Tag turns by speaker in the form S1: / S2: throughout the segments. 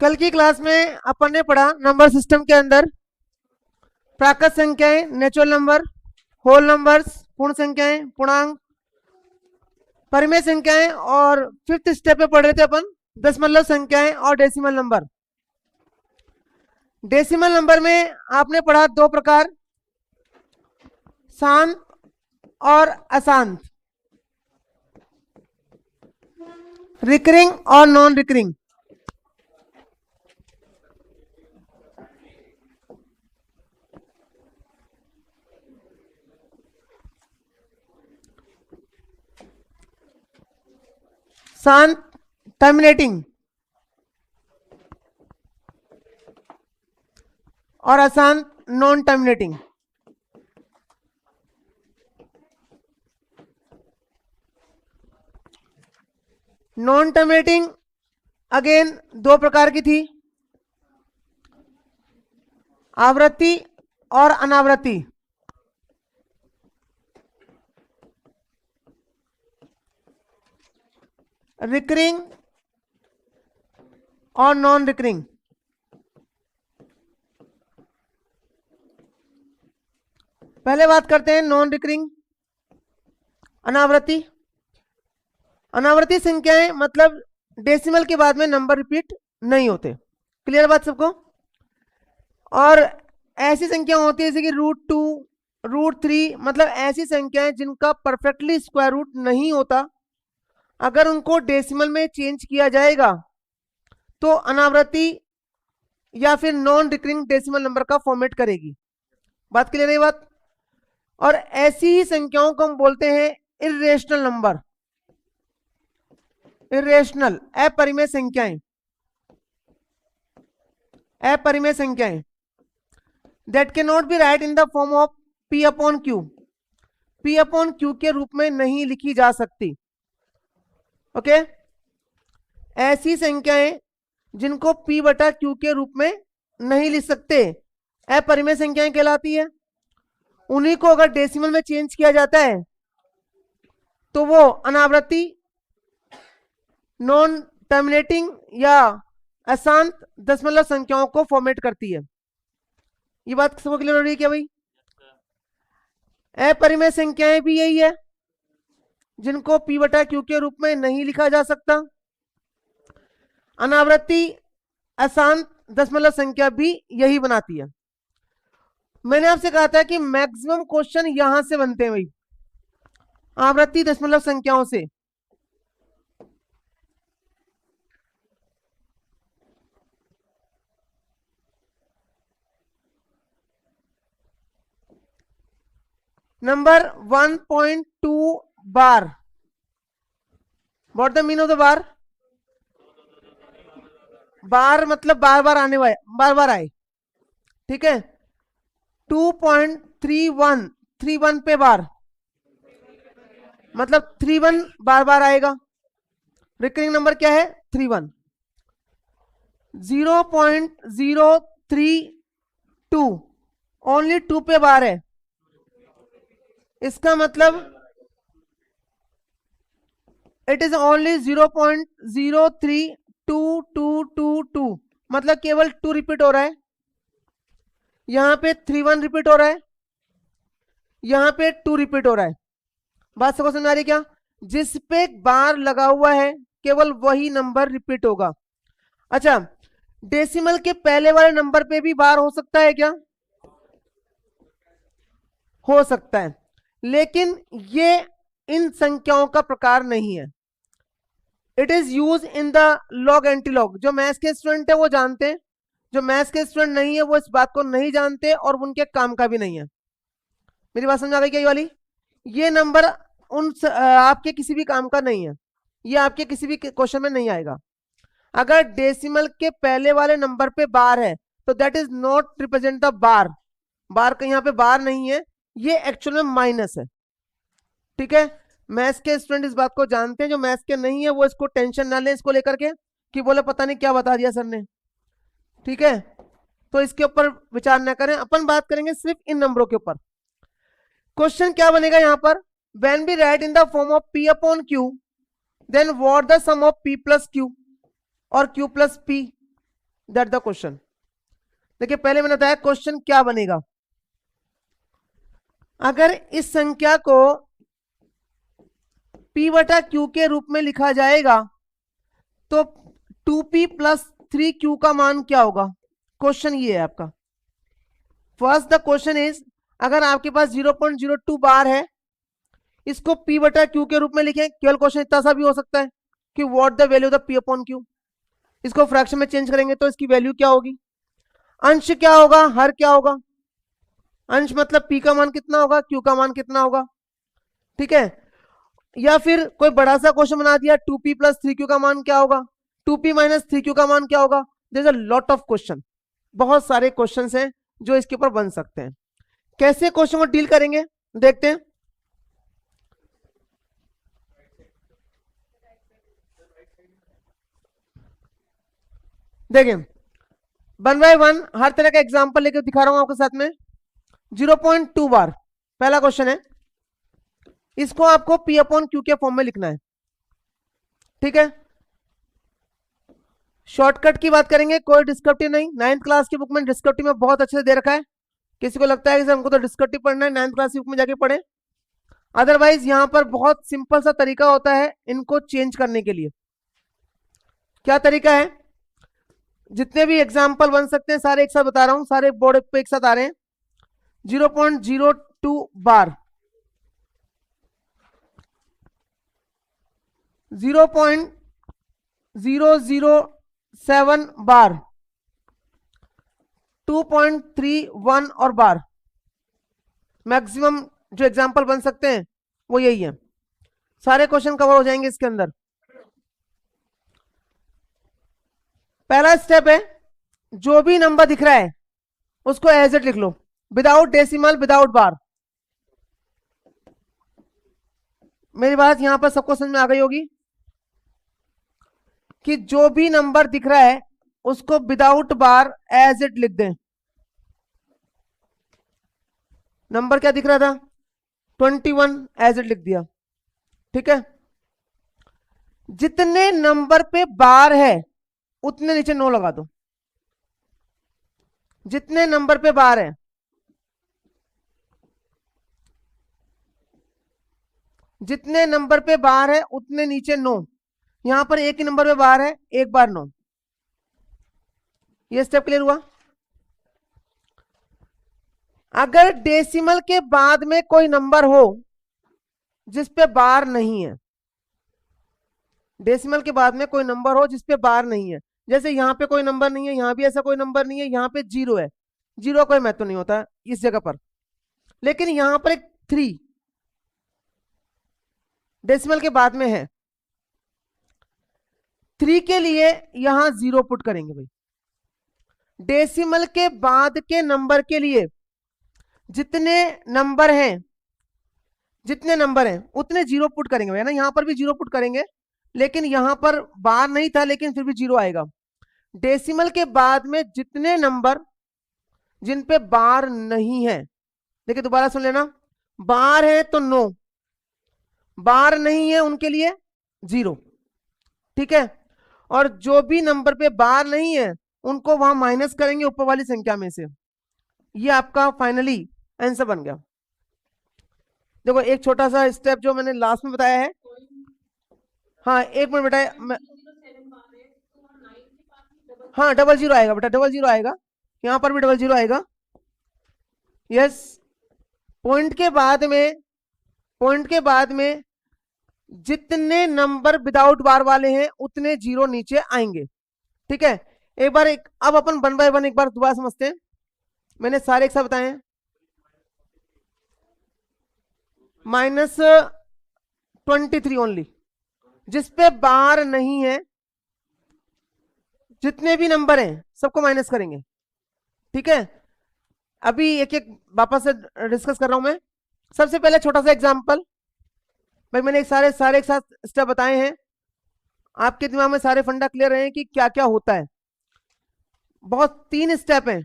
S1: कल की क्लास में अपन ने पढ़ा नंबर सिस्टम के अंदर प्राकृत संख्याएं, नेचुरल नंबर, होल नंबर्स, पूर्ण संख्याएं, पूर्णांक, परिमेय संख्याएं, और फिफ्थ स्टेप पे पढ़ रहे थे अपन दशमलव संख्याएं और डेसिमल नंबर। डेसिमल नंबर में आपने पढ़ा दो प्रकार, शांत और अशांत, रिकरिंग और नॉन रिकरिंग। शांत टर्मिनेटिंग और अशांत non terminating. Non terminating again दो प्रकार की थी, आवृत्ति और अनावृत्ति। रिकरिंग और नॉन रिकरिंग। पहले बात करते हैं नॉन रिकरिंग, अनावृत्ति। अनावृत्ति संख्याएं मतलब डेसिमल के बाद में नंबर रिपीट नहीं होते। क्लियर बात सबको? और ऐसी संख्या होती है जैसे कि √2, √3, मतलब ऐसी संख्याएं जिनका परफेक्टली स्क्वायर रूट नहीं होता, अगर उनको डेसिमल में चेंज किया जाएगा तो अनावृत्ति या फिर नॉन रिकरिंग डेसिमल नंबर का फॉर्मेट करेगी। बात क्लियर है बात? और ऐसी ही संख्याओं को हम बोलते हैं इर्रेशनल नंबर, इर्रेशनल अपरिमेय संख्याएं, अपरिमेय संख्याएं that can not be right in the form of P/Q, P/Q के रूप में नहीं लिखी जा सकती। ओके, ऐसी संख्याएं जिनको P/Q के रूप में नहीं लिख सकते अपरिमेय संख्याएं कहलाती है। उन्हीं को अगर डेसिमल में चेंज किया जाता है तो वो अनावृत्ति, नॉन टर्मिनेटिंग या अशांत दशमलव संख्याओं को फॉर्मेट करती है। ये बात सबको क्लियर हो रही है क्या भाई? अपरिमेय संख्याएं भी यही है जिनको P/Q के रूप में नहीं लिखा जा सकता। अनावृत्ति, अशांत दशमलव संख्या भी यही बनाती है। मैंने आपसे कहा था कि मैक्सिमम क्वेश्चन यहां से बनते हैं भाई, आवृत्ति दशमलव संख्याओं से। Number 1.2 bar, what the mean of the bar? Bar मतलब बार बार आने वाले, बार बार आए, ठीक है। 2.31 पे बार मतलब 31 बार बार आएगा। रिकरिंग नंबर क्या है? 31। 0.032 ओनली 2 पे बार है, इसका मतलब इट इज ओनली 0.032222, मतलब केवल 2 रिपीट हो रहा है। यहां पे 31 रिपीट हो रहा है, यहां पे 2 रिपीट हो रहा है। बात सबको समझ आ रही क्या? जिस पे बार लगा हुआ है केवल वही नंबर रिपीट होगा। अच्छा, डेसिमल के पहले वाले नंबर पे भी बार हो सकता है क्या? हो सकता है, लेकिन ये इन संख्याओं का प्रकार नहीं है। It is use in the log antilog. जो मैथ्स के स्टूडेंट है वो जानते हैं, जो मैथ्स के स्टूडेंट नहीं है वो इस बात को नहीं जानते और उनके काम का भी नहीं है। मेरी बात समझ आ गई क्या? ये वाली, ये नंबर आपके किसी भी काम का नहीं है, ये आपके किसी भी क्वेश्चन में नहीं आएगा। अगर डेसिमल के पहले वाले नंबर पे बार है तो that is not represent the bar. Bar का यहाँ पे बार नहीं है, ये एक्चुअल में माइनस है, ठीक है। मैथ्स के स्टूडेंट इस बात को जानते हैं, जो मैथ्स के नहीं है वो इसको टेंशन ना ले इसको लेकर के कि बोले पता नहीं क्या बता दिया सर ने, ठीक है। तो इसके ऊपर विचार ना करें, अपन बात करेंगे सिर्फ इन नंबरों के ऊपर। क्वेश्चन क्या बनेगा यहाँ पर? When we write in the form of P/Q, then what the sum of P+ Q और Q+ P। That the question. देखिए पहले मैंने बताया क्वेश्चन क्या बनेगा। अगर इस संख्या को p बटा q के रूप में लिखा जाएगा तो 2p प्लस 3q का मान क्या होगा? क्वेश्चन ये है आपका। फर्स्ट द क्वेश्चन इज, अगर आपके पास 0.02 बार है, इसको p बटा q के रूप में लिखें। केवल क्वेश्चन इतना सा भी हो सकता है कि what the value of the p upon q। इसको फ्रैक्शन में चेंज करेंगे तो इसकी वैल्यू क्या होगी? अंश क्या होगा, हर क्या होगा? अंश मतलब p का मान कितना होगा, q का मान कितना होगा। ठीक है, या फिर कोई बड़ा सा क्वेश्चन बना दिया, 2p प्लस 3q का मान क्या होगा, 2p माइनस 3q का मान क्या होगा। There is a lot of question, बहुत सारे क्वेश्चंस हैं जो इसके ऊपर बन सकते हैं। कैसे क्वेश्चन को डील करेंगे देखते हैं। देखिए 1 बाय 1 हर तरह का एग्जांपल लेकर दिखा रहा हूं आपके साथ में। 0.2 बार पहला क्वेश्चन है, इसको आपको p अपॉन q के फॉर्म में लिखना है। ठीक है, शॉर्टकट की बात करेंगे, कोई डिस्क्रिप्टिव नहीं। 9th क्लास की बुक में डिस्क्रिप्टिव में बहुत अच्छे से दे रखा है। किसी को लगता है कि हमको तो डिस्क्रिप्टिव पढ़ना है, 9th क्लास की बुक में जाके पढ़े। अदरवाइज यहां पर बहुत सिंपल सा तरीका होता है इनको चेंज करने के लिए। क्या तरीका है? जितने भी एग्जाम्पल बन सकते हैं सारे एक साथ बता रहा हूं, सारे बोर्ड पे एक साथ आ रहे हैं। 0.02 बार, 0.007 बार, 2.31 और बार। मैक्सिमम जो एग्जाम्पल बन सकते हैं वो यही है। सारे क्वेश्चन कवर हो जाएंगे इसके अंदर। पहला स्टेप है, जो भी नंबर दिख रहा है उसको एज इट लिख लो, विदाउट डेसिमल, विदाउट बार। मेरी बात यहां पर सबको समझ में आ गई होगी कि जो भी नंबर दिख रहा है उसको विदाउट बार एज इट लिख दें। नंबर क्या दिख रहा था? 21, एज इट लिख दिया। ठीक है, जितने नंबर पे बार है उतने नीचे 9 लगा दो। जितने नंबर पे बार है, जितने नंबर पे बार है उतने नीचे 9। यहां पर एक ही नंबर पे बार है, एक बार 9। ये स्टेप क्लियर हुआ? अगर डेसिमल के बाद में कोई नंबर हो जिस पे बार नहीं है, डेसिमल के बाद में कोई नंबर हो जिस पे बार नहीं है, जैसे यहां पे कोई नंबर नहीं है, यहां भी ऐसा कोई नंबर नहीं है, यहां पे 0 है, 0 कोई महत्व नहीं होता इस जगह पर। लेकिन यहां पर एक 3 डेसिमल के बाद में है, 3 के लिए यहां 0 पुट करेंगे भाई। डेसिमल के बाद के नंबर के लिए जितने नंबर हैं, जितने नंबर हैं उतने 0 पुट करेंगे भाई, है ना। यहां पर भी 0 पुट करेंगे, लेकिन यहां पर बार नहीं था, लेकिन फिर भी 0 आएगा। डेसिमल के बाद में जितने नंबर जिन पे बार नहीं है, देखिए दोबारा सुन लेना, बार है तो 9, बार नहीं है उनके लिए 0। ठीक है, और जो भी नंबर पे बार नहीं है उनको वहां माइनस करेंगे ऊपर वाली संख्या में से। ये आपका फाइनली आंसर बन गया। देखो एक छोटा सा स्टेप जो मैंने लास्ट में बताया है। हाँ एक मिनट बेटा हाँ 00 आएगा बेटा, 00 आएगा, यहां पर भी 00 आएगा। यस, पॉइंट के बाद में, पॉइंट के बाद में जितने नंबर विदाउट बार वाले हैं उतने 0 नीचे आएंगे। ठीक है, एक बार अब अपन 1 बाय 1 एक बार दोबारा समझते हैं। मैंने सारे एक साथ बताए हैं। -23 ओनली, जिस पे बार नहीं है, जितने भी नंबर हैं सबको माइनस करेंगे। ठीक है, अभी एक एक वापस से डिस्कस कर रहा हूं मैं। सबसे पहले छोटा सा एग्जांपल, भाई मैंने सारे एक साथ स्टेप बताए हैं, आपके दिमाग में सारे फंडा क्लियर रहे हैं कि क्या क्या होता है। बहुत 3 स्टेप हैं।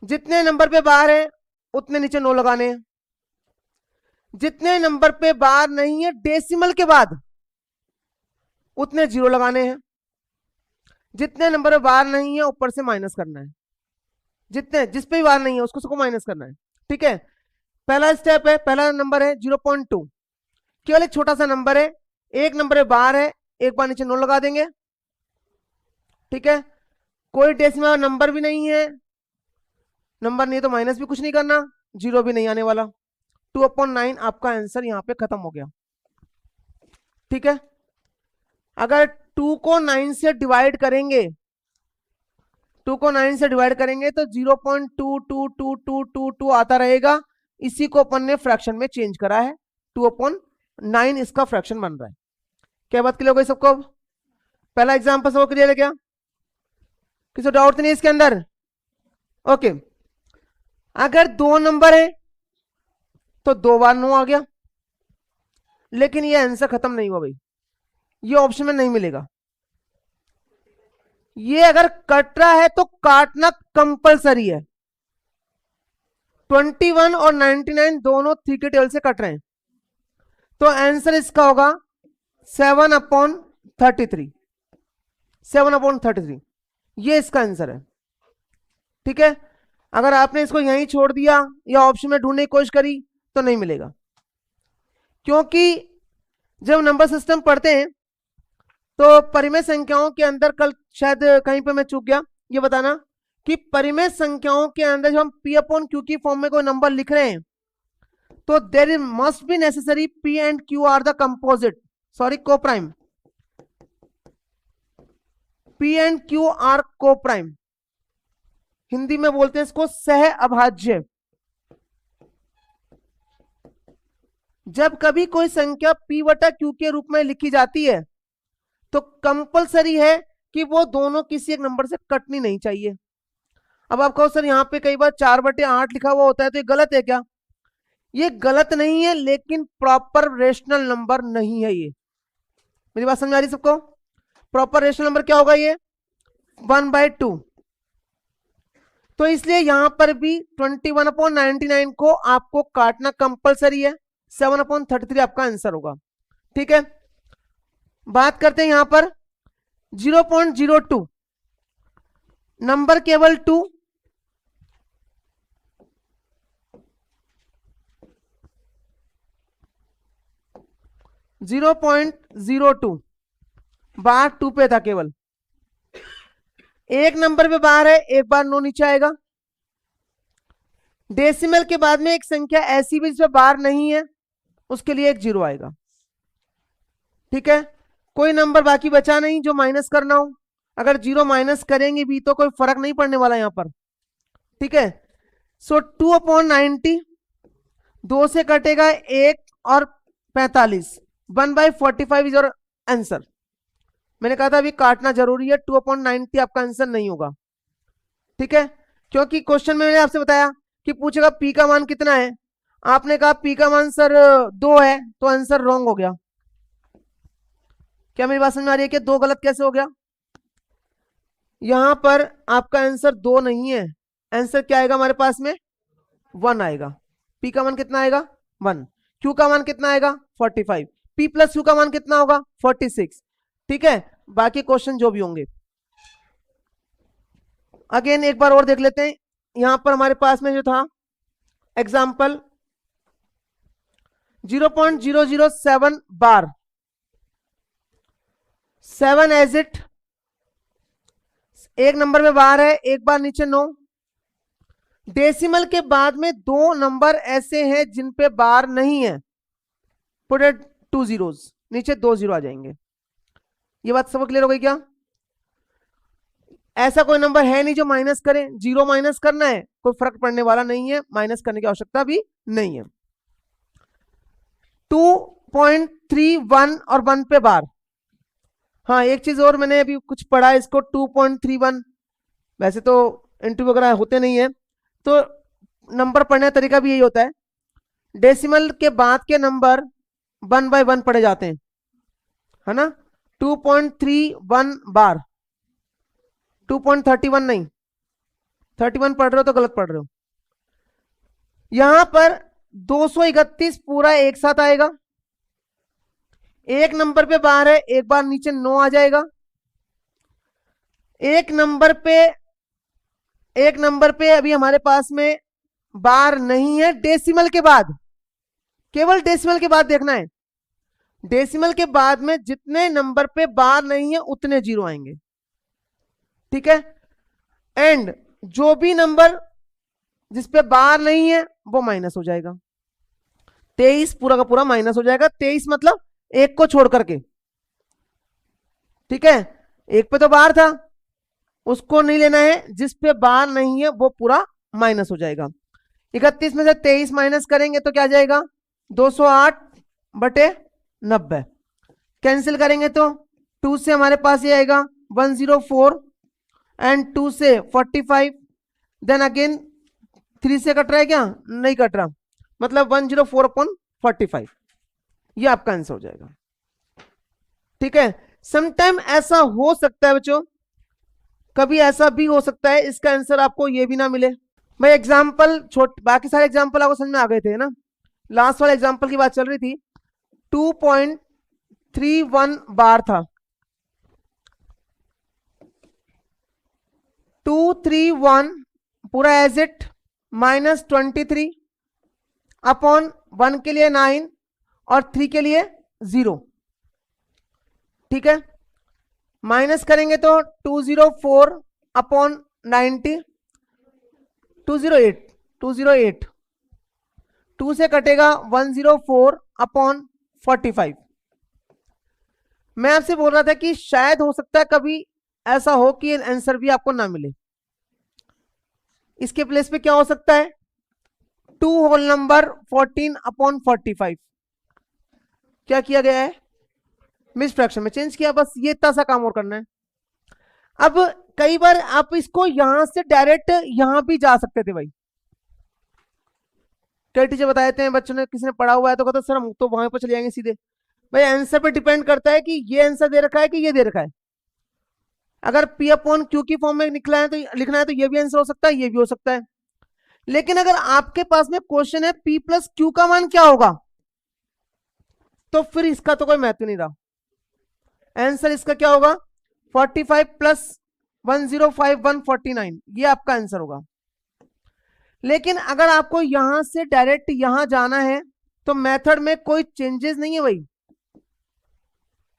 S1: जितने नंबर पे बार है उतने नीचे 9 लगाने हैं, जितने नंबर पे बार नहीं है डेसिमल के बाद उतने 0 लगाने हैं, जितने नंबर में बार नहीं है ऊपर से माइनस करना है, जितने जिस पे भी बार नहीं है उसको सबको माइनस करना है। ठीक है, पहला स्टेप है, पहला नंबर है 0.2, केवल एक छोटा सा नंबर है, एक नंबर में बार है, एक बार नीचे 9 लगा देंगे। ठीक है, कोई डेसिमल नंबर भी नहीं है, नंबर नहीं है तो माइनस भी कुछ नहीं करना, जीरो भी नहीं आने वाला। 2/9 आपका आंसर यहां पे खत्म हो गया। ठीक है, अगर 2 को 9 से डिवाइड करेंगे, 2 को 9 से डिवाइड करेंगे तो 0.22222 आता रहेगा। इसी को अपन ने फ्रैक्शन में चेंज करा है, 2/9 इसका फ्रैक्शन बन रहा है। क्या बात क्लियर हो गई सबको? पहला एग्जांपल सबको क्लियर है क्या? किसी डाउट तो नहीं इसके अंदर? ओके, अगर 2 नंबर है तो 2 बार 9 आ गया, लेकिन ये आंसर खत्म नहीं हुआ भाई, ये ऑप्शन में नहीं मिलेगा। ये अगर कट रहा है तो काटना कंपलसरी है। 21 और 99 दोनों 3 के टेबल से कट रहे हैं, तो आंसर इसका होगा 7/33, 7/33, ये इसका आंसर है। ठीक है, अगर आपने इसको यहीं छोड़ दिया या ऑप्शन में ढूंढने की कोशिश करी तो नहीं मिलेगा, क्योंकि जब नंबर सिस्टम पढ़ते हैं तो परिमेय संख्याओं के अंदर, कल शायद कहीं पे मैं चूक गया ये बताना कि परिमेय संख्याओं के अंदर जब हम P/Q की फॉर्म में कोई नंबर लिख रहे हैं तो there is must be necessary P and Q are the composite, sorry coprime, P and Q are coprime, Hindi में बोलते हैं इसको सह अभाज्य। जब कभी कोई संख्या P/Q के रूप में लिखी जाती है तो कंपलसरी है कि वो दोनों किसी एक नंबर से कटनी नहीं चाहिए। अब आप कहो सर यहाँ पे कई बार 4/8 लिखा हुआ होता है तो ये गलत है क्या? ये गलत नहीं है, लेकिन प्रॉपर रेशनल नंबर नहीं है ये। मेरी बात समझ आ रही सबको? प्रॉपर रेशनल नंबर क्या होगा? ये 1/2। तो इसलिए यहां पर भी 21/99 को आपको काटना कंपलसरी है, 7/33 आपका आंसर होगा। ठीक है, बात करते हैं यहां पर 0.02, नंबर केवल 2, 0.02 बार 2 पे था केवल, एक नंबर पे बार है, एक बार 9 नीचे आएगा। डेसिमल के बाद में एक संख्या ऐसी भी जिसमें बार नहीं है, उसके लिए एक 0 आएगा। ठीक है, कोई नंबर बाकी बचा नहीं जो माइनस करना हो, अगर 0 माइनस करेंगे भी तो कोई फर्क नहीं पड़ने वाला यहां पर। ठीक है, सो 2/90, 2 से कटेगा 1 और 45, 1/45 इज योर आंसर। मैंने कहा था अभी काटना जरूरी है, 2/90 आपका आंसर नहीं होगा। ठीक है, क्योंकि क्वेश्चन में मैंने आपसे बताया कि पूछेगा पी का मान कितना है, आपने कहा पी का मान सर 2 है, तो आंसर रॉन्ग हो गया। क्या मेरी बात समझ में आ रही है कि 2 गलत कैसे हो गया? यहां पर आपका आंसर 2 नहीं है, आंसर क्या आएगा हमारे पास में? 1 आएगा। पी का मान कितना आएगा? 1। क्यू का मान कितना आएगा? 45। पी प्लस क्यू का मान कितना होगा? 46। ठीक है, बाकी क्वेश्चन जो भी होंगे अगेन एक बार और देख लेते हैं। यहां पर हमारे पास में जो था एग्जाम्पल 0.007 बार, 7 एज इट, एक नंबर में बार है, एक बार नीचे 9। डेसिमल के बाद में 2 नंबर ऐसे हैं जिन पे बार नहीं है, पुट इट 2 zeros, नीचे 2 0 आ जाएंगे। ये बात सब क्लियर हो गई क्या? ऐसा कोई नंबर है नहीं जो माइनस करें, 0 माइनस करना है, कोई फर्क पड़ने वाला नहीं है, माइनस करने की आवश्यकता भी नहीं है। 2.31 और 1 पे बार। हाँ, एक चीज और मैंने अभी कुछ पढ़ा, इसको 2.31, वैसे तो इंटरव्यू वगैरह होते नहीं है तो नंबर पढ़ने का तरीका भी यही होता है, डेसिमल के बाद के नंबर 1/1 पढ़े जाते हैं, है ना? 2.31 बार, 2.31 नहीं, 31 पढ़ रहे हो तो गलत पढ़ रहे हो। यहां पर 231 पूरा एक साथ आएगा, एक नंबर पे बार है, एक बार नीचे 9 आ जाएगा। एक नंबर पे अभी हमारे पास में बार नहीं है, डेसिमल के बाद, केवल डेसिमल के बाद देखना है। डेसिमल के बाद में जितने नंबर पे बार नहीं है उतने जीरो आएंगे, ठीक है। एंड जो भी नंबर जिस पे बार नहीं है वो माइनस हो जाएगा। 23 पूरा का पूरा माइनस हो जाएगा। 23 मतलब एक को छोड़ करके, ठीक है। एक पे तो बार था, उसको नहीं लेना है, जिस पे बार नहीं है वो पूरा माइनस हो जाएगा। 31 में से 23 माइनस करेंगे तो क्या आ जाएगा, 208 बटे 90। कैंसिल करेंगे तो 2 से हमारे पास ये आएगा 104 एंड 2 से 45, देन अगेन 3 से कट रहा है क्या, नहीं कट रहा, मतलब 104/45, ये आपका आंसर हो जाएगा, ठीक है। समटाइम ऐसा हो सकता है बच्चों, कभी ऐसा भी हो सकता है इसका आंसर आपको ये भी ना मिले। मैं एग्जांपल बाकी सारे एग्जांपल आपको समझ में आ गए थे ना, लास्ट वाले एग्जांपल की बात चल रही थी। 2.31 बार था, 231 पूरा एज इट -23 अपॉन 1 के लिए 9 और 3 के लिए 0, ठीक है। माइनस करेंगे तो 204 अपॉन 90, 208 2 से कटेगा 104 अपॉन 45। मैं आपसे बोल रहा था कि शायद हो सकता है कभी ऐसा हो कि आंसर भी आपको ना मिले। इसके प्लेस पे क्या हो सकता है, 2 होल नंबर 14/45। क्या किया गया है, मिस फ्रैक्शन में चेंज किया, बस ये इतना सा काम और करना है। अब कई बार आप इसको यहां से डायरेक्ट यहां भी जा सकते थे भाई, कई टीचर बताते हैं, बच्चों ने किसी ने पढ़ा हुआ है तो कहते सर हम तो वहां पर चले जाएंगे सीधे। भाई आंसर पे डिपेंड करता है कि ये आंसर दे रखा है कि ये दे रखा है। अगर P अपॉन Q की फॉर्म में निकला है तो लिखना है तो ये भी आंसर हो सकता है, ये भी हो सकता है। लेकिन अगर आपके पास में क्वेश्चन है P प्लस Q का मान क्या होगा, तो फिर इसका तो कोई महत्व नहीं रहा। आंसर इसका क्या होगा, 45 प्लस 105 149, ये आपका आंसर होगा। लेकिन अगर आपको यहां से डायरेक्ट यहां जाना है तो मेथड में कोई चेंजेस नहीं है भाई,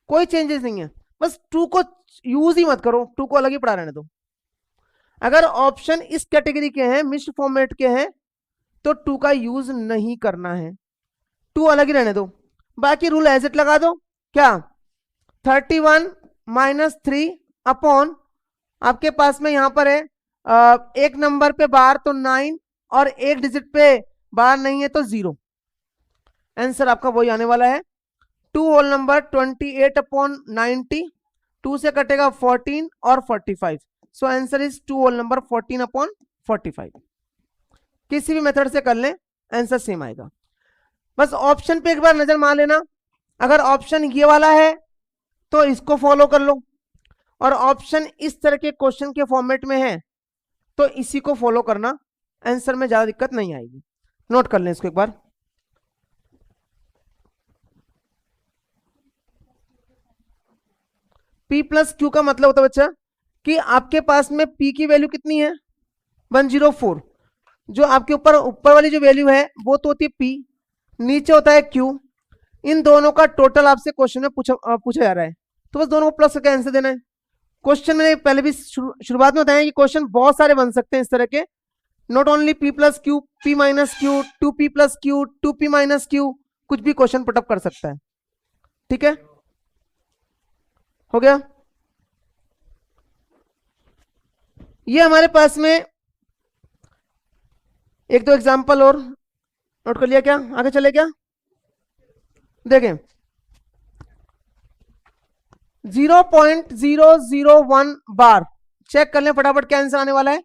S1: कोई चेंजेस नहीं है, बस 2 को यूज ही मत करो, 2 को अलग ही पढ़ा रहने दो। अगर ऑप्शन इस कैटेगरी के हैं, मिक्स्ड फॉर्मेट के हैं, तो 2 का यूज नहीं करना है, 2 अलग ही रहने दो। बाकी रूल एज इट लगा दो, क्या 31 - 3 अपॉन आपके पास में यहां पर है एक नंबर पे बार तो 9 और एक डिजिट पे बार नहीं है तो 0। आंसर आपका वही आने वाला है, 2 होल नंबर 28/90, 2 से कटेगा 14 और 45, so answer is 2 whole number 14/45। किसी भी मेथड से कर लें आंसर सेम आएगा। बस ऑप्शन पे एक बार नजर मार लेना, अगर ऑप्शन ये वाला है तो इसको फॉलो कर लो, और ऑप्शन इस तरह के क्वेश्चन के फॉर्मेट में है तो इसी को फॉलो करना, आंसर में ज्यादा दिक्कत नहीं आएगी। नोट कर लें इसको एक बार। P प्लस Q का मतलब होता है बच्चा कि आपके पास में P की वैल्यू कितनी है, 104। जो आपके ऊपर वाली जो वैल्यू है वो तो होती है P, नीचे होता है Q। इन दोनों का टोटल आपसे क्वेश्चन में पूछा जा रहा है, तो बस दोनों को प्लस करके आंसर देना है। क्वेश्चन मैंने पहले भी शुरुआत में बताया कि क्वेश्चन बहुत सारे बन सकते हैं इस तरह के, not only P plus Q, P minus Q, 2P plus Q, 2P minus Q, कुछ भी क्वेश्चन पुटअप कर सकता है, ठीक है। हो गया, ये हमारे पास में एक दो एग्जांपल और नोट कर लिया क्या, आगे चले क्या, देखें 0.001 बार, चेक कर लें फटाफट क्या आंसर आने वाला है।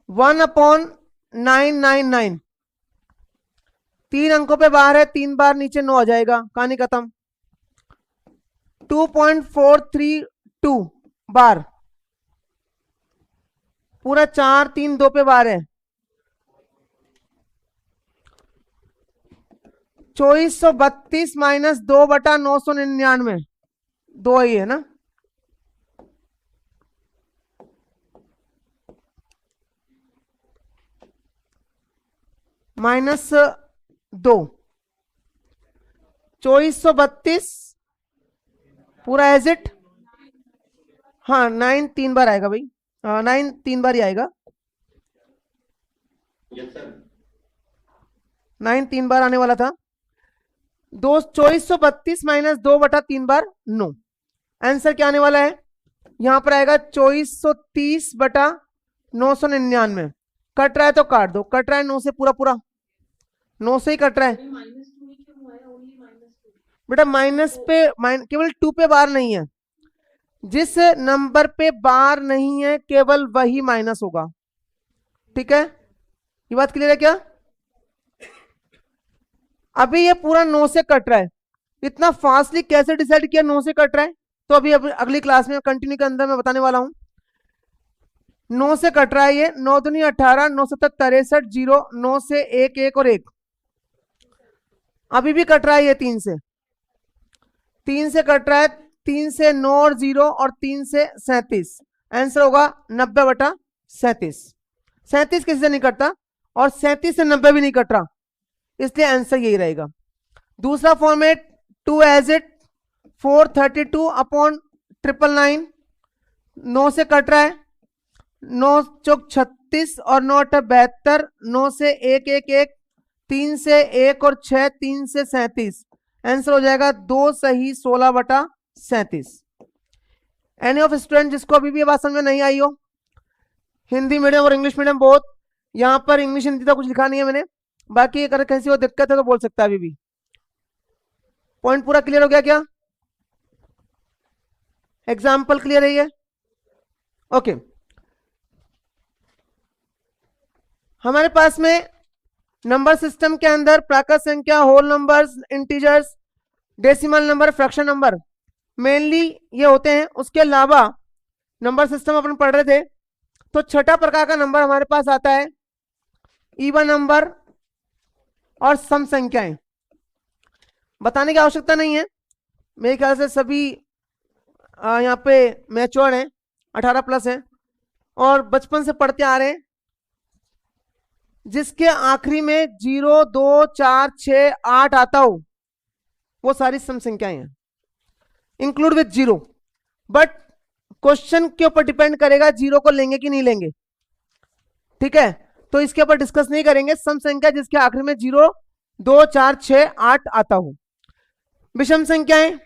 S1: 1/999, 3 अंकों पे बार है, 3 बार नीचे 9 आ जाएगा, कहानी खत्म। 2.432 बार, पूरा 4 3 2 पे बार है, 2432 माइनस 2/999, 2 ही है ना, माइनस 2, 2432 पूरा एज इट, हाँ 9 3 बार आएगा भाई, 9 3 बार ही आएगा, 9 3 बार आने वाला था। 2432 माइनस 2/3 बार 9, आंसर क्या आने वाला है, यहां पर आएगा 2430/999। कट रहा है तो काट दो, कट रहा है 9 से पूरा पूरा, 9 से ही कट रहा है बेटा, माइनस पे केवल 2 पे बार नहीं है, जिस नंबर पे बार नहीं है केवल वही माइनस होगा, ठीक है, ये बात क्लियर है क्या। अभी ये पूरा 9 से कट रहा है, इतना फास्टली कैसे डिसाइड किया 9 से कट रहा है, तो अभी अगली क्लास में कंटिन्यू के अंदर मैं बताने वाला हूं। 9 से कट रहा है ये, 9 दूनी 18, 9 7 63, 0 9 से 1 1 और 1, अभी भी कट रहा है ये 3 से, 3 से कट रहा है, 3 से 9 और 0 और 3 से 37, आंसर होगा 90/37। 37 किसी से नहीं कटता और 37 से 90 भी नहीं कट रहा, इसलिए आंसर यही रहेगा। दूसरा फॉर्मेट 2 एज इट, 432/999, 9 से कट रहा है, 9 चौक 36 और 9 अट्ठा 72, 9 से 1 1 1, 3 से 1 और 6, 3 से 37, आंसर हो जाएगा 2 सही 16/37। एनी ऑफ स्टूडेंट जिसको अभी भी ये बात समझ में नहीं आई हो, हिंदी मीडियम और इंग्लिश मीडियम बोथ, यहां पर इंग्लिश हिंदी तो कुछ लिखा नहीं है मैंने, बाकी अगर किसी को दिक्कत है तो बोल सकता है अभी भी। पॉइंट पूरा क्लियर हो गया क्या, एग्जाम्पल क्लियर है ये, ओके। हमारे पास में नंबर सिस्टम के अंदर प्राकृत संख्या, whole numbers, integers, decimal number, fraction number mainly ये होते हैं। उसके अलावा नंबर सिस्टम अपन पढ़ रहे थे, तो छठा प्रकार का नंबर हमारे पास आता है इवन नंबर और सम संख्याएं। बताने की आवश्यकता नहीं है, मेरे ख्याल से सभी यहाँ पे मैच्योर हैं, 18 प्लस हैं और बचपन से पढ़ते आ रहे हैं। जिसके आखिरी में 0 2 4 6 8 आता हो वो सारी सम संख्याएं हैं, इंक्लूड विथ 0। बट क्वेश्चन के ऊपर डिपेंड करेगा 0 को लेंगे कि नहीं लेंगे, ठीक है, तो इसके ऊपर डिस्कस नहीं करेंगे। सम संख्या जिसके आखिरी में 0 2 4 6 8 आता हो। विषम संख्याएं,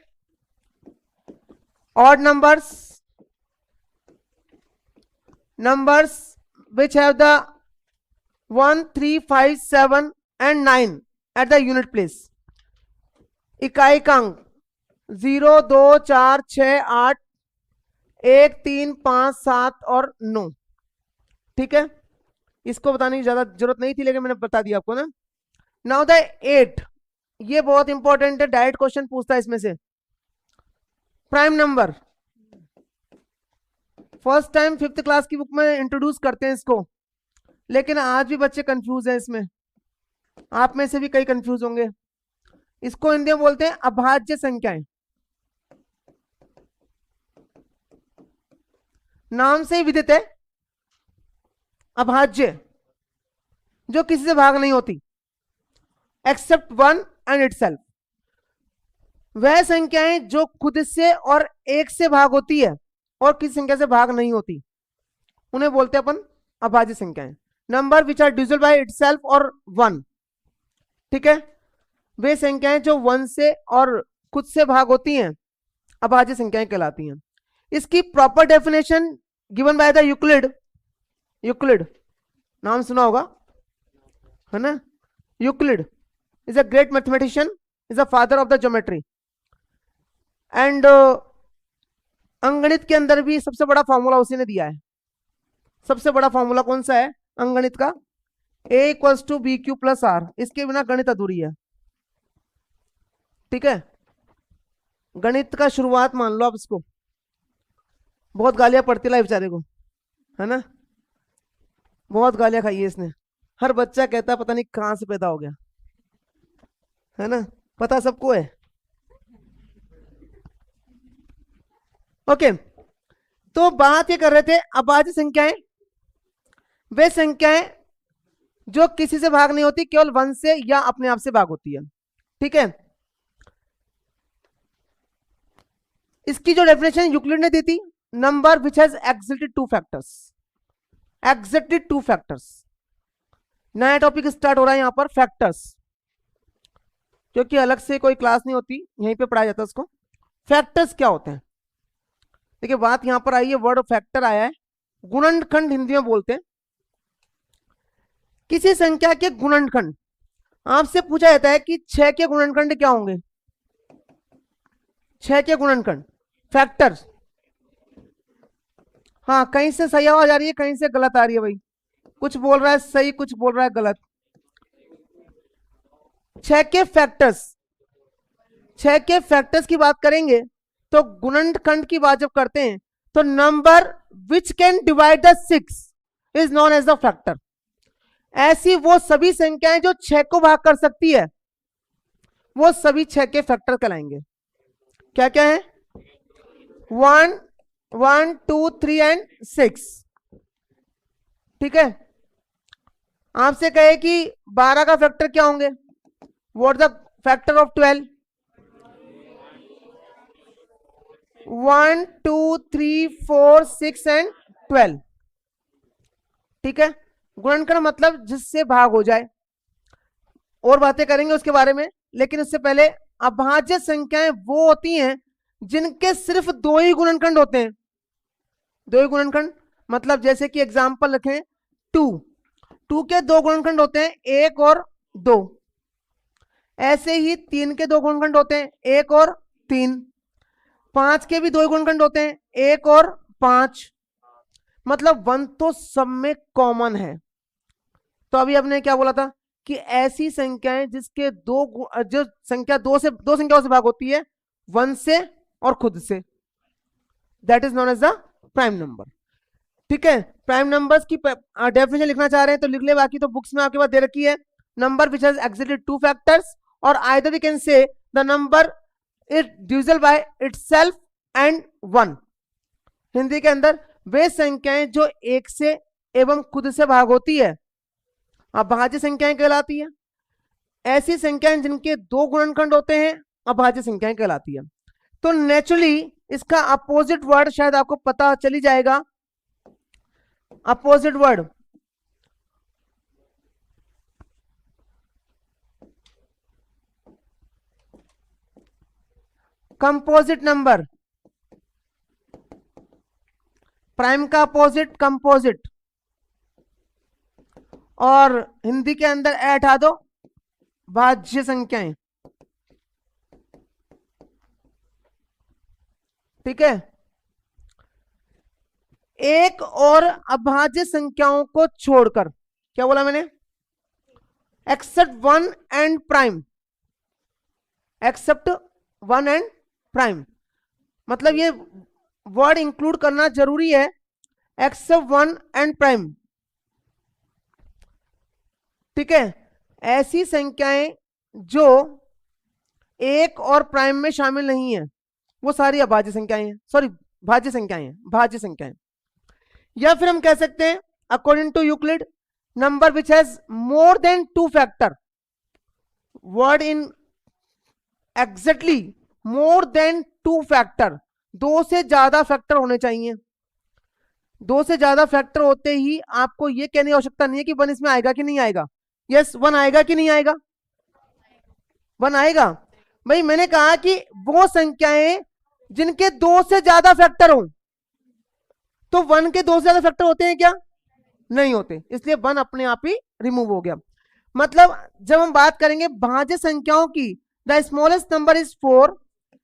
S1: odd numbers, numbers which have the 1 3 5 7 and 9 at the unit place। इकाई अंक 0 2 4 6 8 1 3 5 7 और 9, ठीक है, इसको बताने की ज्यादा जरूरत नहीं थी लेकिन मैंने बता दिया आपको ना। नाउ द 8, ये बहुत इंपॉर्टेंट है, डायरेक्ट क्वेश्चन पूछता है इसमें से। Prime number first time 5th class की बुक में इंट्रोड्यूस करते हैं इसको, लेकिन आज भी बच्चे कंफ्यूज हैं इसमें, आप में से भी कई कंफ्यूज होंगे। इसको हिंदी में बोलते हैं अभाज्य संख्याएं। नाम से ही विदित है, अभाज्य, जो किसी से भाग नहीं होती एक्सेप्ट 1 एंड इटसेल्फ। वह संख्याएं जो खुद से और एक से भाग होती है और किसी संख्या से भाग नहीं होती, उन्हें बोलते हैं अपन अभाज्य संख्याएं। Number which are divisible by itself और 1, ठीक है, वे संख्याएं जो 1 से और खुद से भाग होती हैं अभाज्य संख्याएं कहलाती हैं। इसकी proper definition given by the Euclid, Euclid नाम सुना होगा है ना, Euclid is a great mathematician, is a father of the geometry and अंगणित के अंदर भी सबसे बड़ा फॉर्मूला उसी ने दिया है। सबसे बड़ा फॉर्मूला कौन सा है अंगणित का, a equals to b q plus r, इसके बिना गणित अधूरी है, ठीक है, गणित का शुरुआत मान लो आप इसको। बहुत गालियां पड़ती ला बेचारे को, है ना, बहुत गालियां खाई है इसने, हर बच्चा कहता है पता नहीं कहां से पैदा हो गया, है ना, पता सबको है। ओके, तो बात ये कर रहे थे अभाज्य संख्याएं, वे संख्याएं जो किसी से भाग नहीं होती, केवल 1 से या अपने आप से भाग होती है। ठीक है, इसकी जो डेफिनेशन यूक्लिड ने दी थी, number which has exactly 2 factors, exactly 2 factors. नया टॉपिक स्टार्ट हो रहा है यहां पर, फैक्टर्स, क्योंकि अलग से कोई क्लास नहीं होती, यहीं पे पढ़ाया जाता है उसको। फैक्टर्स क्या होते हैं? देखिए बात यहां पर आई है, वर्ड फैक्टर आया है, गुणनखंड हिंदी में बोलते हैं। किसी संख्या के गुणनखंड, आपसे पूछा जाता है कि 6 के गुणनखंड क्या होंगे? 6 के गुणनखंड फैक्टर्स। हाँ, कहीं से सही आवाज आ रही है, कहीं से गलत आ रही है भाई, कुछ बोल रहा है सही, कुछ बोल रहा है गलत। 6 के फैक्टर्स, 6 के फैक्टर्स की बात करेंगे तो गुणनखंड की बात जब करते हैं तो number which can divide the 6 is known as the factor. ऐसी वो सभी संख्याएं जो 6 को भाग कर सकती है, वो सभी 6 के फैक्टर कहलाएंगे। क्या क्या है? 1, 1, 2, 3 एंड 6। ठीक है, आपसे कहे कि 12 का फैक्टर क्या होंगे? What the factor of 12? 1, 2, 3, 4, 6 and 12। ठीक है, गुणनखंड मतलब जिससे भाग हो जाए, और बातें करेंगे उसके बारे में, लेकिन उससे पहले अभाज्य संख्याएं वो होती हैं जिनके सिर्फ 2 ही गुणनखंड होते हैं। 2 ही गुणनखंड मतलब जैसे कि एग्जांपल रखें 2 के 2 गुणनखंड होते हैं, 1 और 2। ऐसे ही 3 के 2 गुणनखंड होते हैं, 1 और 3। 5 के भी 2 गुणनखंड होते हैं, 1 और 5। मतलब 1 तो सब में कॉमन है। तो अभी हमने क्या बोला था कि ऐसी संख्याएं जिसके जो संख्या 2 संख्याओं से भाग होती है, 1 से और खुद से, that is known as the prime number. ठीक है, प्राइम नंबर्स की डेफिनेशन लिखना चाह रहे हैं तो लिख ले, बाकी तो बुक्स में आपके पास दे रखी है। Number which has existed 2 factors, और either we can say the number it divisible by itself and 1। Hindi के अंदर वे संख्याएं जो 1 से एवं खुद से भाग होती है, अभाज्य संख्याएं कहलाती है। ऐसी संख्याएं जिनके 2 गुणनखंड होते हैं, अभाज्य संख्याएं कहलाती है। तो नेचुरली इसका अपोजिट वर्ड शायद आपको पता चली जाएगा। Opposite word composite number, prime का अपोजिट कंपोजिट, और हिंदी के अंदर ए हटा दो, भाज्य संख्याएं। ठीक है, एक और अभाज्य संख्याओं को छोड़कर, क्या बोला मैंने? Except 1 and prime, except 1 and prime, मतलब ये वर्ड इंक्लूड करना जरूरी है, एक्सेप्ट 1 एंड प्राइम। ठीक है, ऐसी संख्याएं जो 1 और प्राइम में शामिल नहीं है, वो सारी अभाज्य संख्याएं हैं, सॉरी भाज्य संख्याएं हैं, भाज्य संख्याएं। या फिर हम कह सकते हैं according to Euclid, number which has more than 2 factor, word in exactly more than 2 factor, 2 से ज्यादा फैक्टर होने चाहिए। 2 से ज्यादा फैक्टर होते ही आपको यह कहने की आवश्यकता नहीं है कि 1 इसमें आएगा कि नहीं आएगा। यस, 1 आएगा कि नहीं आएगा? 1 आएगा। भाई मैंने कहा कि वो संख्याएं जिनके 2 से ज्यादा फैक्टर हो, तो 1 के 2 से ज्यादा फैक्टर होते हैं क्या? नहीं होते, इसलिए 1 अपने आप ही रिमूव हो गया। मतलब जब हम बात करेंगे भाज्य संख्याओं की, the smallest number is 4,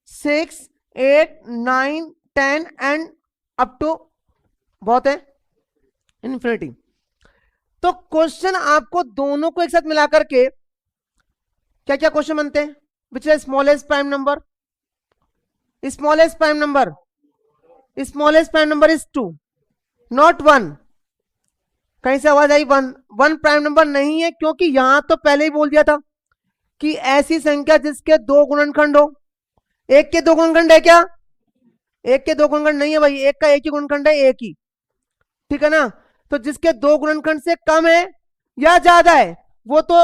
S1: 6, 8, 9, 10 and up to, बहुत है, इन्फिनिटी। तो क्वेश्चन आपको दोनों को एक साथ मिलाकर के क्या क्या क्वेश्चन बनते हैं? Which is smallest prime number? Smallest prime number, smallest prime number is 2, not 1। कहीं से आवाज आई 1? 1 प्राइम नंबर नहीं है, क्योंकि यहां तो पहले ही बोल दिया था कि ऐसी संख्या जिसके दो गुणनखंड हो। एक के दो गुणनखंड है क्या? एक के दो गुणनखंड नहीं है भाई, एक का एक ही गुणनखंड है, एक ही, ठीक है ना। तो जिसके दो गुणनखंड से कम है या ज्यादा है वो तो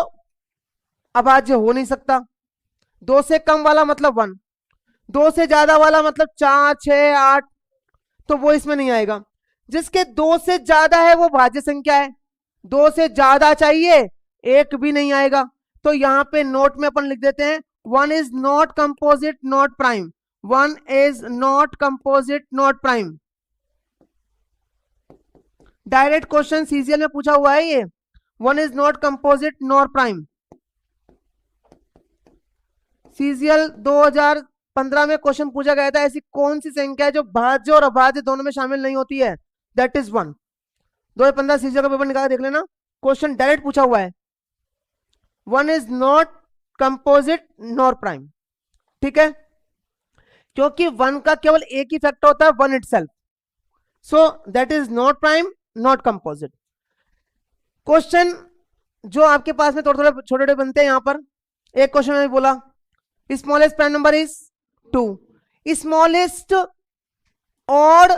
S1: अभाज्य हो नहीं सकता। दो से कम वाला मतलब 1, दो से ज्यादा वाला मतलब 4, 6, 8, तो वो इसमें नहीं आएगा। जिसके दो से ज्यादा है वो भाज्य संख्या है, दो से ज्यादा चाहिए, एक भी नहीं आएगा। तो यहां पे नोट में अपन लिख देते हैं 1 is not composite not prime, 1 is not composite not prime. Direct question CGL में पूछा हुआ है ये, 1 is not composite not prime. CGL 2015 में क्वेश्चन पूछा गया था, ऐसी कौन सी संख्या है जो भाज्य और अभाज्य दोनों में शामिल नहीं होती है? That is 1। 2015 सीजीएल का पेपर निकाल देख लेना, क्वेश्चन डायरेक्ट पूछा हुआ है, 1 is not composite nor prime, ठीक है। क्योंकि 1 का केवल एक ही फैक्टर होता है, 1 itself, so that is not prime not composite. Question जो आपके पास में थोड़े थोड़े छोटे छोटे बनते हैं, यहां पर एक क्वेश्चन में बोला smallest prime number is 2, smallest odd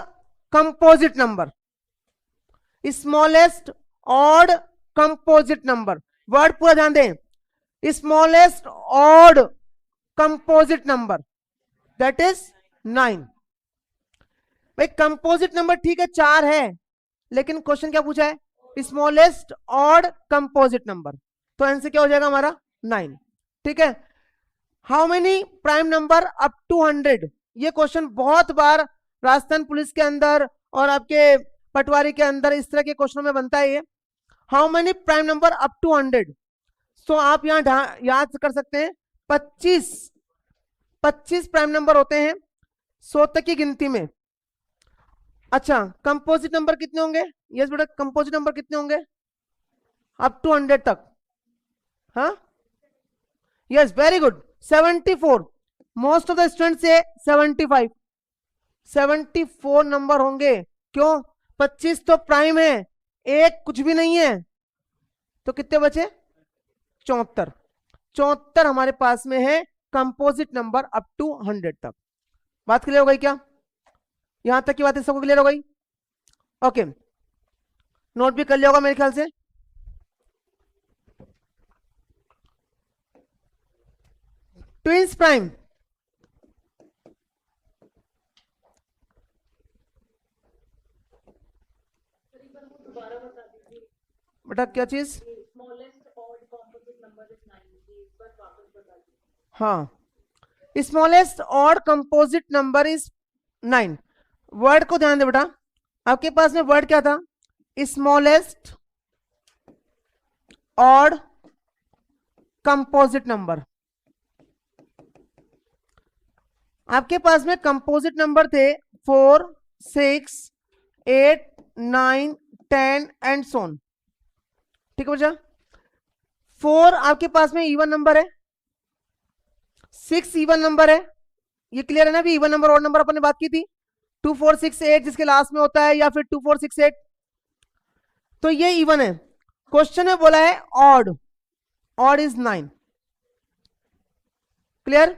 S1: composite number, smallest odd composite number, word पूरा ध्यान दें, smallest odd composite number that is 9। भाई कंपोजिट नंबर ठीक है 4 है, लेकिन क्वेश्चन क्या पूछा है? स्मॉलेस्ट ऑड कंपोजिट नंबर, तो आंसर क्या हो जाएगा हमारा 9, ठीक है। How many prime number up to 100, ये क्वेश्चन बहुत बार राजस्थान पुलिस के अंदर और आपके पटवारी के अंदर इस तरह के क्वेश्चनों में बनता है ये। How many prime number up to 100, so आप यहां याद कर सकते हैं 25 प्राइम नंबर होते हैं 100 तक की गिनती में। अच्छा कंपोजिट नंबर कितने होंगे? यस बेटा, कंपोजिट नंबर कितने होंगे अप टू 100 तक? हाँ yes, very good, 74। Most of the student से 75, 74 नंबर होंगे। क्यों? 25 तो प्राइम है, एक कुछ भी नहीं है, तो कितने बचे? 74 हमारे पास में है कंपोजिट नंबर अप टू 100 तक। बात क्लियर हो गई क्या? यहां तक की बात सबको क्लियर हो गई? ओके, नोट भी कर लिया होगा मेरे ख्याल से। ट्विंस प्राइम, बेटा क्या चीज? हाँ, smallest odd composite number is 9। Word को ध्यान दे बेटा, आपके पास में वर्ड क्या था? Smallest odd composite number. आपके पास में कंपोजिट नंबर थे 4, 6, 8, 9, 10 एंड सोन, ठीक है बच्चा। 4 आपके पास में इवन नंबर है, 6 इवन नंबर है, ये क्लियर है ना? भी इवन नंबर ऑड नंबर अपन ने बात की थी, 2, 4, 6, 8 जिसके लास्ट में होता है, या फिर 2, 4, 6, 8, तो ये इवन है। क्वेश्चन में बोला है odd, odd is 9, clear?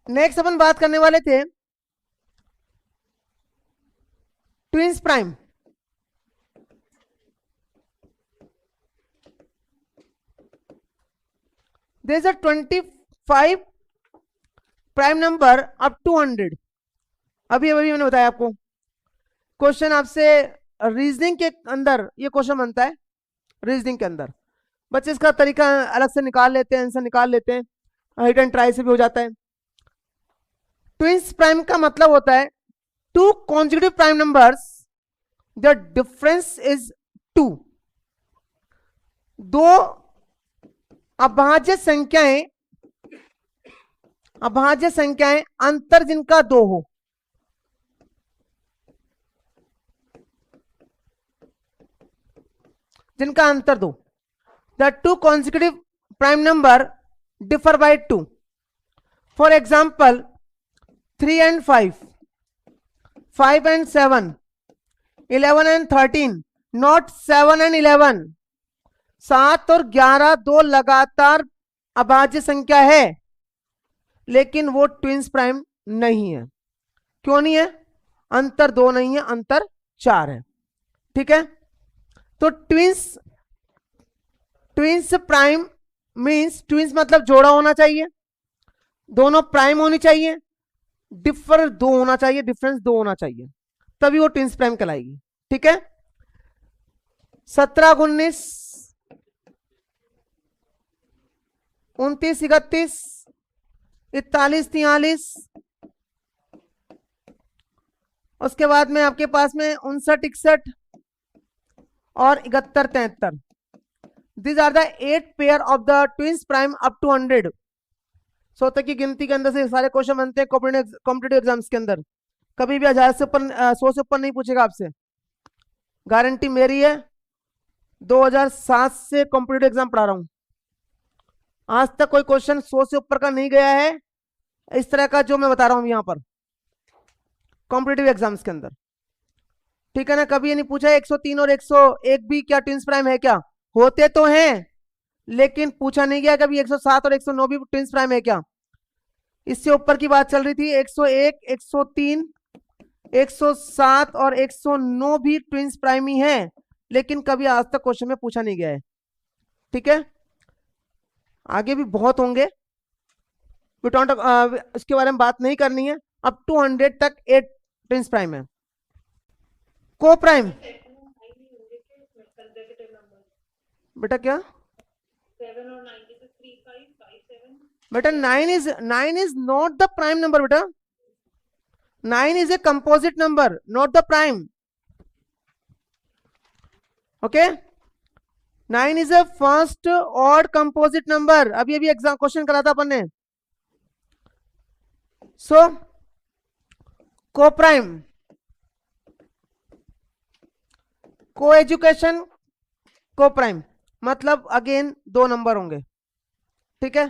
S1: Next अपन बात करने वाले थे twins prime. There is a 25 prime number up to 100। अभी मैंने बताया आपको, क्वेश्चन आपसे रीजनिंग के अंदर ये क्वेश्चन बनता है, रीजनिंग के अंदर बच्चे इसका तरीका अलग से निकाल लेते हैं, आंसर निकाल लेते हैं, हिट एंड ट्राई से भी हो जाता है। ट्विंस प्राइम का मतलब होता है two consecutive prime numbers the difference is 2। दो अभाज्य संख्याएं अंतर जिनका 2 हो, जिनका अंतर 2, the two consecutive prime number differ by 2। For example 3 and 5, 5 and 7, 11 and 13, not 7 and 11। 7 और 11 दो लगातार अभाज्य संख्या है, लेकिन वो ट्विंस प्राइम नहीं है। क्यों नहीं है? अंतर 2 नहीं है, अंतर 4 है। ठीक है, तो ट्विंस प्राइम मींस ट्विंस मतलब जोड़ा होना चाहिए, दोनों प्राइम होनी चाहिए, डिफरेंस 2 होना चाहिए, तभी वो ट्विंस प्राइम कहलाएगी। ठीक है, 17 19 29 31 41 43, उसके बाद में आपके पास में 59 61 और 71 73। These are the 8 pair of the twins prime up to 100। 100 तक की गिनती के अंदर से सारे क्वेश्चन बनते हैं कॉम्पिटिटिव एग्जाम्स के अंदर। कभी भी 1000 से ऊपर 100 से ऊपर नहीं पूछेगा आपसे, गारंटी मेरी है। 2007 से कॉम्पिटिटिव एग्जाम पढ़ा रहा हूं, आज तक कोई क्वेश्चन 100 से ऊपर का नहीं गया है इस तरह का जो मैं बता रहा हूं यहां पर कॉम्पिटिटिव एग्जाम्स के अंदर। ठीक है ना, कभी ये नहीं पूछा 103 और 101 भी क्या ट्विंस प्राइम है क्या? होते तो हैं, लेकिन पूछा नहीं गया कभी 107 और 109 भी ट्विंस प्राइम है क्या। इससे ऊपर की बात चल रही थी 101 103 107 और 109 भी ट्विंस प्राइम ही है, लेकिन कभी आज तक क्वेश्चन में पूछा नहीं गया है। ठीक है, आगे भी बहुत होंगे, इसके बारे में बात नहीं करनी है। अप टू 100 तक 8 ट्विंस प्राइम है। को प्राइम बेटा क्या? 7 और 9 3 5 5 7। बेटा 9 is not the prime number बेटा, 9 is a composite number, not the prime। okay, 9 is a first odd composite number। अभी एग्जाम क्वेश्चन करा था अपन ने। सो को प्राइम, को एजुकेशन, को प्राइम मतलब अगेन 2 नंबर होंगे। ठीक है,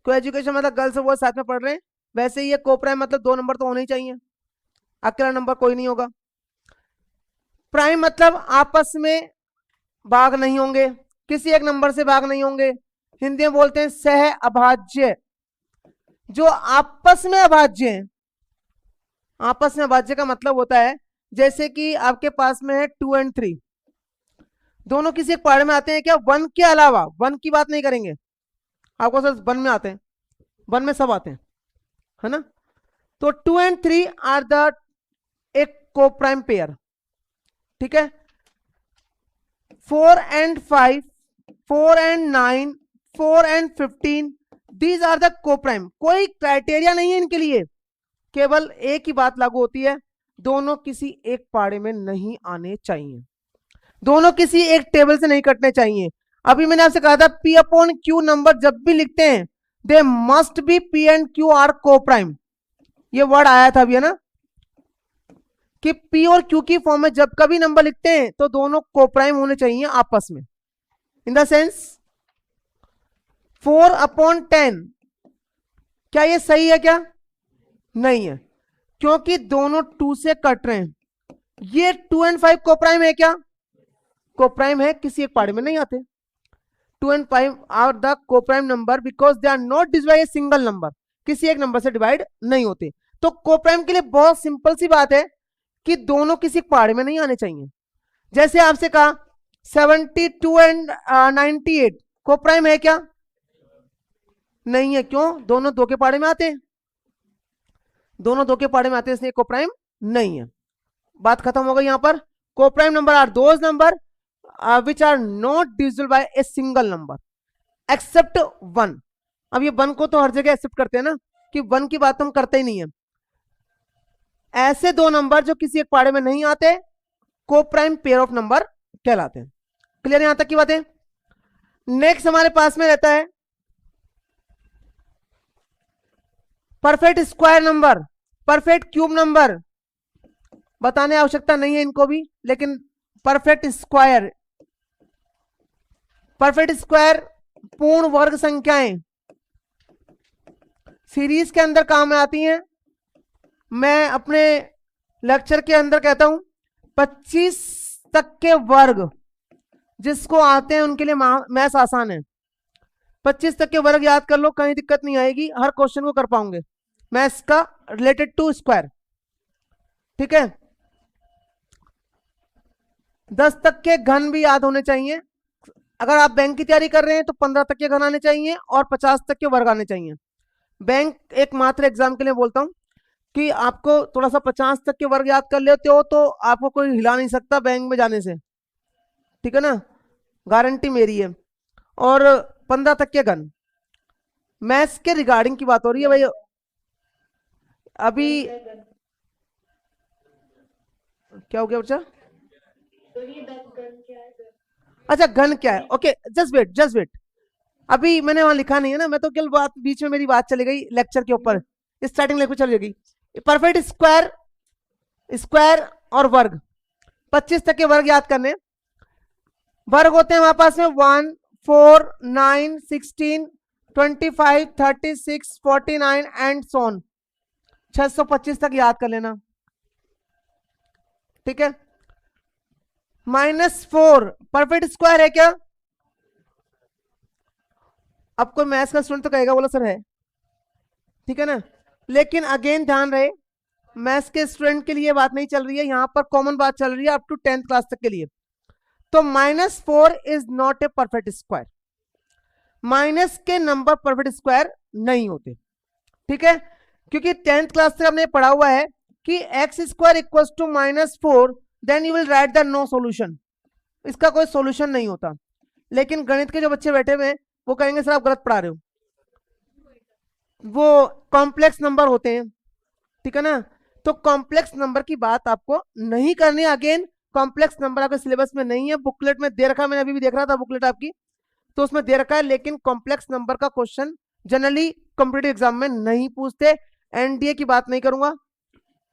S1: को एजुकेशन मतलब गर्ल्स और बॉयज साथ में पढ़ रहे हैं, वैसे ही ये को प्राइम मतलब 2 नंबर तो होने ही चाहिए, अकेला नंबर कोई नहीं होगा। प्राइम मतलब आपस में भाग नहीं होंगे, किसी एक नंबर से भाग नहीं होंगे, हिंदी में बोलते हैं सह अभाज्य। जो आपस में अभाज्य है, आपस में अभाज्य का मतलब होता है जैसे कि आपके पास में है 2 and 3, दोनों किसी एक पहाड़ में आते हैं क्या? 1 के अलावा, 1 की बात नहीं करेंगे, आपको सिर्फ 1 में आते हैं, 1 में सब आते हैं, है ना। तो 2 and 3 आर द एक को प्राइम पेयर। ठीक है, 4 and 5, 4 and 9, 4 and 15, these are the को प्राइम। कोई क्राइटेरिया नहीं है इनके लिए, केवल एक ही बात लागू होती है, दोनों किसी एक पाड़े में नहीं आने चाहिए, दोनों किसी एक टेबल से नहीं कटने चाहिए। अभी मैंने आपसे कहा था P अपॉन Q नंबर जब भी लिखते हैं they must be P and Q are coprime. ये वर्ड आया था अभी, है ना, कि P और Q की फॉर्म में जब कभी नंबर लिखते हैं तो दोनों को प्राइम होने चाहिए आपस में। इन द सेंस 4 अपॉन 10, क्या ये सही है क्या? नहीं है, क्योंकि दोनों 2 से कट रहे हैं। ये 2 and 5 को प्राइम है क्या? को प्राइम है, किसी एक पार्ट में नहीं आते। 2 and 5 are the coprime number because they are not divide by a single number, किसी एक नंबर से डिवाइड नहीं होते। तो को प्राइम के लिए बहुत सिंपल सी बात है कि दोनों किसी पार्ट में नहीं आने चाहिए। जैसे आपसे कहा 72 and 98 को प्राइम है क्या? नहीं है। क्यों? दोनों 2 के पाड़े में आते हैं, दोनों 2 के पाड़े में आते हैं, इसलिए को प्राइम नहीं है। बात खत्म हो गई। यहां पर coprime number are those number which are not divisible by a single number except 1। अब ये 1 को तो हर जगह एक्सेप्ट करते हैं ना, कि 1 की बात हम करते ही नहीं है। ऐसे 2 नंबर जो किसी एक पाड़े में नहीं आते को प्राइम पेयर ऑफ नंबर कहलाते हैं। क्लियर यहां तक की बातें? नेक्स्ट हमारे पास में रहता है perfect square number, perfect cube number. बताने आवश्यकता नहीं है इनको भी, लेकिन परफेक्ट स्क्वायर, परफेक्ट स्क्वायर पूर्ण वर्ग संख्याएं सीरीज के अंदर काम में आती हैं। मैं अपने लेक्चर के अंदर कहता हूं 25 तक के वर्ग जिसको आते हैं उनके लिए मैथ्स आसान है। 25 तक के वर्ग याद कर लो, कहीं दिक्कत नहीं आएगी, हर क्वेश्चन को कर पाओगे मैथ्स का रिलेटेड टू स्क्वायर। ठीक है, 10 तक के घन भी याद होने चाहिए। अगर आप बैंक की तैयारी कर रहे हैं तो 15 तक के घन आने चाहिए और 50 तक के वर्ग आने चाहिए। बैंक एक मात्र एग्जाम के लिए बोलता हूं कि आपको थोड़ा सा 50 तक के वर्ग याद कर लेते हो तो आपको कोई हिला नहीं सकता बैंक में जाने से, ठीक है ना, गारंटी मेरी है। और 15 तक के घन मैथ्स के रिगार्डिंग की बात हो रही है भाई। अभी क्या हो गया बच्चा? अच्छा घन क्या है, okay just wait just wait, अभी मैंने वहां लिखा नहीं है ना, मैं तो केवल बात बीच में मेरी बात चली गई लेक्चर के ऊपर, स्टार्टिंग लेक्चर चली गई। परफेक्ट स्क्वायर, स्क्वायर और वर्ग, 25 तक के वर्ग याद करने। वर्ग होते हैं हमारे पास में 1, 4, 9, 16, 25, 36, 49 एंड सोन। 625 तक याद कर लेना, ठीक है। -4 परफेक्ट स्क्वायर है क्या? अब कोई मैथ्स का स्टूडेंट तो कहेगा बोलो सर है, ठीक है ना, लेकिन अगेन ध्यान रहे मैथ्स के स्टूडेंट के लिए बात नहीं चल रही है, यहां पर कॉमन बात चल रही है अप टू 10th क्लास तक के लिए। तो -4 is not a perfect square, minus के नंबर परफेक्ट स्क्वायर नहीं होते, ठीक है, क्योंकि 10th क्लास तक हमने पढ़ा हुआ है कि x square equal to -4, then you will write the no solution, इसका कोई सॉल्यूशन नहीं होता। लेकिन गणित के जो बच्चे बैठे हुए हैं वो कहेंगे सर आप गलत पढ़ा रहे हो, वो कॉम्प्लेक्स नंबर होते हैं, ठीक है ना, तो कॉम्प्लेक्स नंबर की बात आपको नहीं करनी। अगेन कॉम्प्लेक्स नंबर आपके सिलेबस में नहीं है, बुकलेट में दे रखा है, मैंने अभी भी देख रहा था बुकलेट आपकी, तो उसमें दे रखा है, लेकिन कॉम्प्लेक्स नंबर का क्वेश्चन जनरली कॉम्पिटिटिव एग्जाम में नहीं पूछते। एनडीए की बात नहीं करूंगा,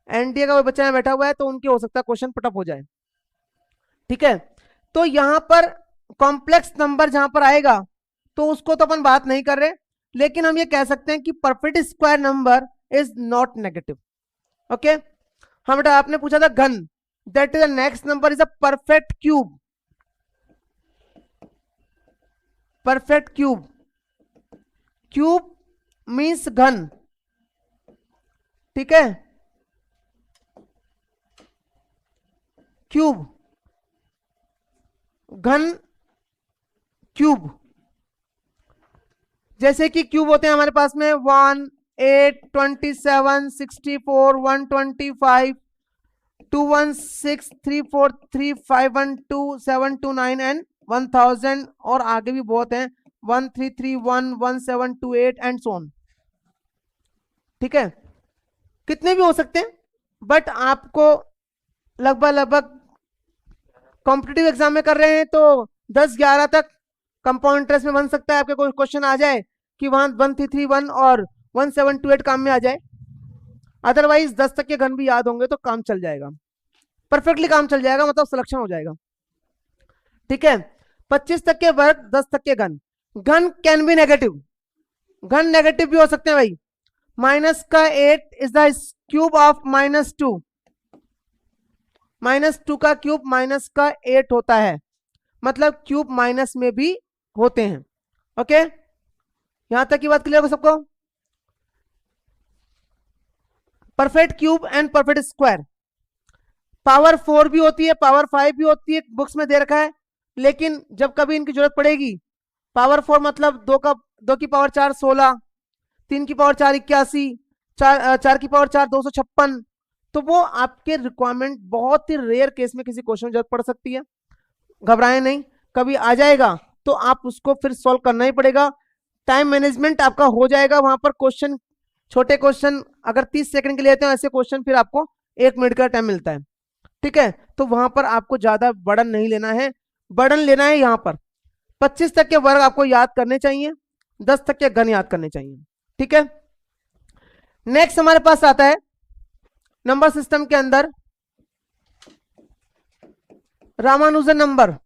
S1: एनडीए का कोई बच्चा बैठा हुआ है तो उनके हो सकता है क्वेश्चन पटअप हो जाए, ठीक है। तो यहां पर कॉम्प्लेक्स नंबर जहां पर आएगा तो उसको तो अपन बात नहीं कर रहे, लेकिन हम ये कह सकते हैं कि perfect square number is not negative, okay. हाँ बेटा आपने पूछा था घन, that is the next number is a perfect cube, perfect cube, cube means घन, ठीक है, क्यूब, घन, क्यूब, जैसे कि क्यूब होते हैं हमारे पास में 1, 8, 27, 64, 125, 216, 343, 512, 729 एंड 1000, और आगे भी बहुत हैं 1331, 1728 एंड सो ऑन, ठीक है, कितने भी हो सकते हैं, बट आपको लगभग लगभग कॉम्पिटिटिव एग्जाम में कर रहे हैं तो 10-11 तक कंपाउंड इंटरेस्ट में बन सकता है, आपके कोई क्वेश्चन आ जाए कि वहां 1331 और 1728 काम में आ जाए, अदरवाइज 10 तक के घन भी याद होंगे तो काम चल जाएगा, परफेक्टली काम चल जाएगा, मतलब सिलेक्शन हो जाएगा, ठीक है। 25 तक के वर्ग, 10 तक के घन, घन कैन बी नेगेटिव, घन नेगेटिव भी हो सकते हैं भाई। -8 इज द क्यूब ऑफ -2, -2 का क्यूब -8 होता है, मतलब क्यूब माइनस में भी होते हैं, ओके। यहां तक की बात क्लियर हो सबको? Perfect cube and perfect square, power 4 भी होती है, पावर 5 भी होती है, बुक्स में दे रखा है, लेकिन जब कभी इनकी जरूरत पड़ेगी, पावर 4 मतलब 2 की पावर 4 16, 3 की पावर 4 81, 4 की पावर 4 256, तो वो आपके रिक्वायरमेंट बहुत ही रेयर केस में किसी क्वेश्चन में जरूरत पड़ सकती है, घबराएं नहीं, कभी आ जाएगा तो आप उसको फिर सॉल्व करना ही पड़ेगा, टाइम मैनेजमेंट आपका हो जाएगा वहां पर। क्वेश्चन छोटे क्वेश्चन अगर 30 सेकंड के लिए आते हैं, ऐसे क्वेश्चन फिर आपको 1 मिनट का टाइम मिलता है, ठीक है, तो वहां पर आपको ज्यादा बर्डन नहीं लेना है, बर्डन लेना है यहाँ पर 25 तक के वर्ग आपको याद करने चाहिए, 10 तक के घन याद करने चाहिए, ठीक है। नेक्स्ट हमारे पास आता है नंबर सिस्टम के अंदर रामानुजन नंबर,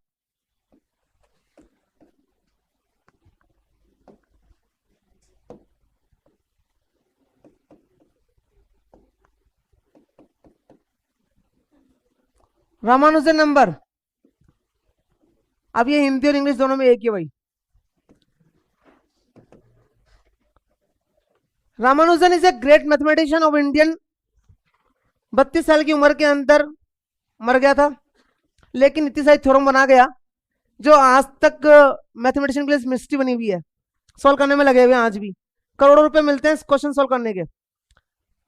S1: रामानुजन नंबर, अब ये हिंदी और इंग्लिश दोनों में एक ही है भाई। Ramanujan is a great mathematician of Indian, 32 साल की उम्र के अंदर मर गया था, लेकिन इतनी सारी थ्योरम बना गया जो आज तक मैथमेटिशियन के लिए मिस्ट्री बनी हुई है, सॉल्व करने में लगे हुए हैं आज भी। करोड़ों रुपए मिलते हैं क्वेश्चन सॉल्व करने के।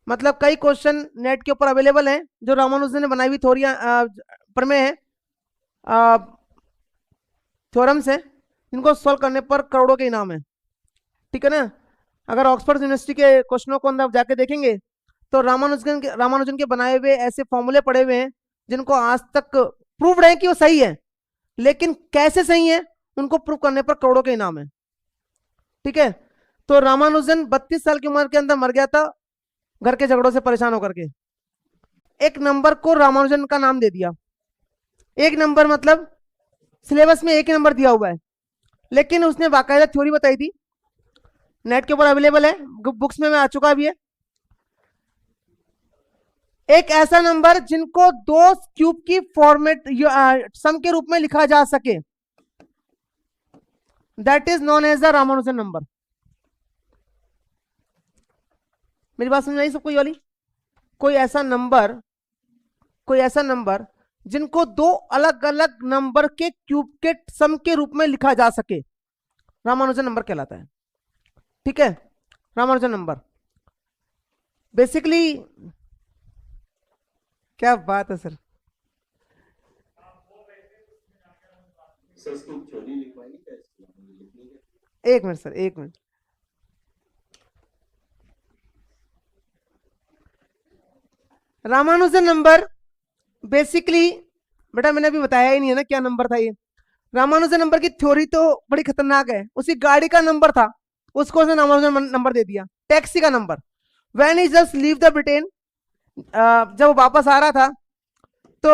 S1: मतलब कई क्वेश्चन नेट के ऊपर अवेलेबल हैं जो रामानुजन ने बनाई हुई प्रमेय है, थ्योरम्स हैं, जिनको सॉल्व करने पर करोड़ों के इनाम है। ठीक है ना। अगर ऑक्सफोर्ड यूनिवर्सिटी के क्वेश्चनों को अंदर जाके देखेंगे तो रामानुजन के बनाए हुए ऐसे फॉर्मूले पड़े हुए हैं जिनको आज तक प्रूव्ड है कि वो सही है, लेकिन कैसे सही है उनको प्रूव करने पर करोड़ों के इनाम है। ठीक है। तो रामानुजन 32 साल की उम्र के अंदर मर गया था, घर के झगड़ों से परेशान होकर के। एक नंबर को रामानुजन का नाम दे दिया। एक नंबर मतलब सिलेबस में एक ही नंबर दिया हुआ है, लेकिन उसने बाकायदा थ्योरी बताई थी, नेट के ऊपर अवेलेबल है, बुक्स में आ चुका भी है। एक ऐसा नंबर जिनको दो क्यूब की फॉर्मेट सम के रूप में लिखा जा सके, that is known as the Ramanujan number. मेरी बात समझ आई सबको ये वाली? कोई ऐसा नंबर जिनको दो अलग अलग नंबर के क्यूब के सम के रूप में लिखा जा सके, रामानुजन नंबर कहलाता है। ठीक है। रामानुजन नंबर बेसिकली, क्या बात है सर। एक मिनट सर, एक मिनट। रामानुजन नंबर बेसिकली, बेटा मैंने अभी बताया ही नहीं है ना क्या नंबर था ये। रामानुजन नंबर की थ्योरी तो बड़ी खतरनाक है। उसी गाड़ी का नंबर था, उसको उसने रामानुजन नंबर दे दिया। टैक्सी का number, when he just leave the Britain, जब वो वापस आ रहा था तो